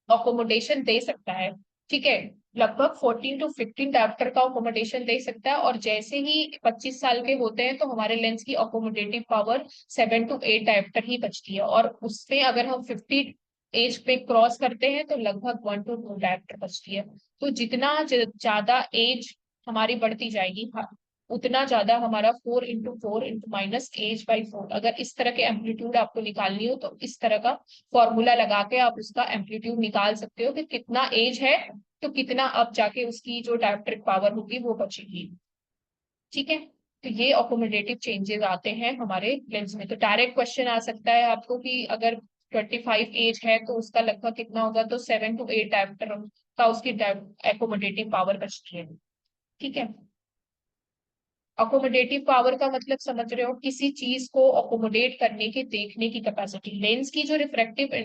अकोमोडेशन दे सकता है। ठीक है, लगभग 14 टू 15 डायप्टर का अकोमोडेशन दे सकता है, और जैसे ही 25 साल के होते हैं तो हमारे लेंस की अकोमोडेटिव पावर 7 टू 8 डायप्टर ही बचती है, और उसमें अगर हम 50 एज पे क्रॉस करते हैं तो लगभग 1 to 2 डायोप्टर बचती है। तो जितना ज्यादा एज हमारी बढ़ती जाएगी, हाँ, उतना ज्यादा हमारा 4 into 4 into -h/4, अगर इस तरह के एम्पलीट्यूड आपको निकालनी हो तो इस तरह का फॉर्मूला लगा के आप उसका एम्पलीट्यूड निकाल सकते हो कि कितना एज है तो कितना अब जाके उसकी जो डायोप्ट्रिक पावर होगी वो बचेगी। ठीक है, तो ये अकोमोडेटिव चेंजेस आते हैं हमारे लेंस में। तो डायरेक्ट क्वेश्चन आ सकता है आपको कि अगर 25 एज है तो उसका लगभग कितना होगा, तो 7 to 8 डायोप्टर का उसकी अकोमोडेटिव पावर बचती है। ठीक है, अकोमोडेटिव पावर का मतलब समझ रहे हो, किसी चीज को अकोमोडेट करने की, देखने की कैपेसिटी। लेंस की जो रिफ्रैक्टिव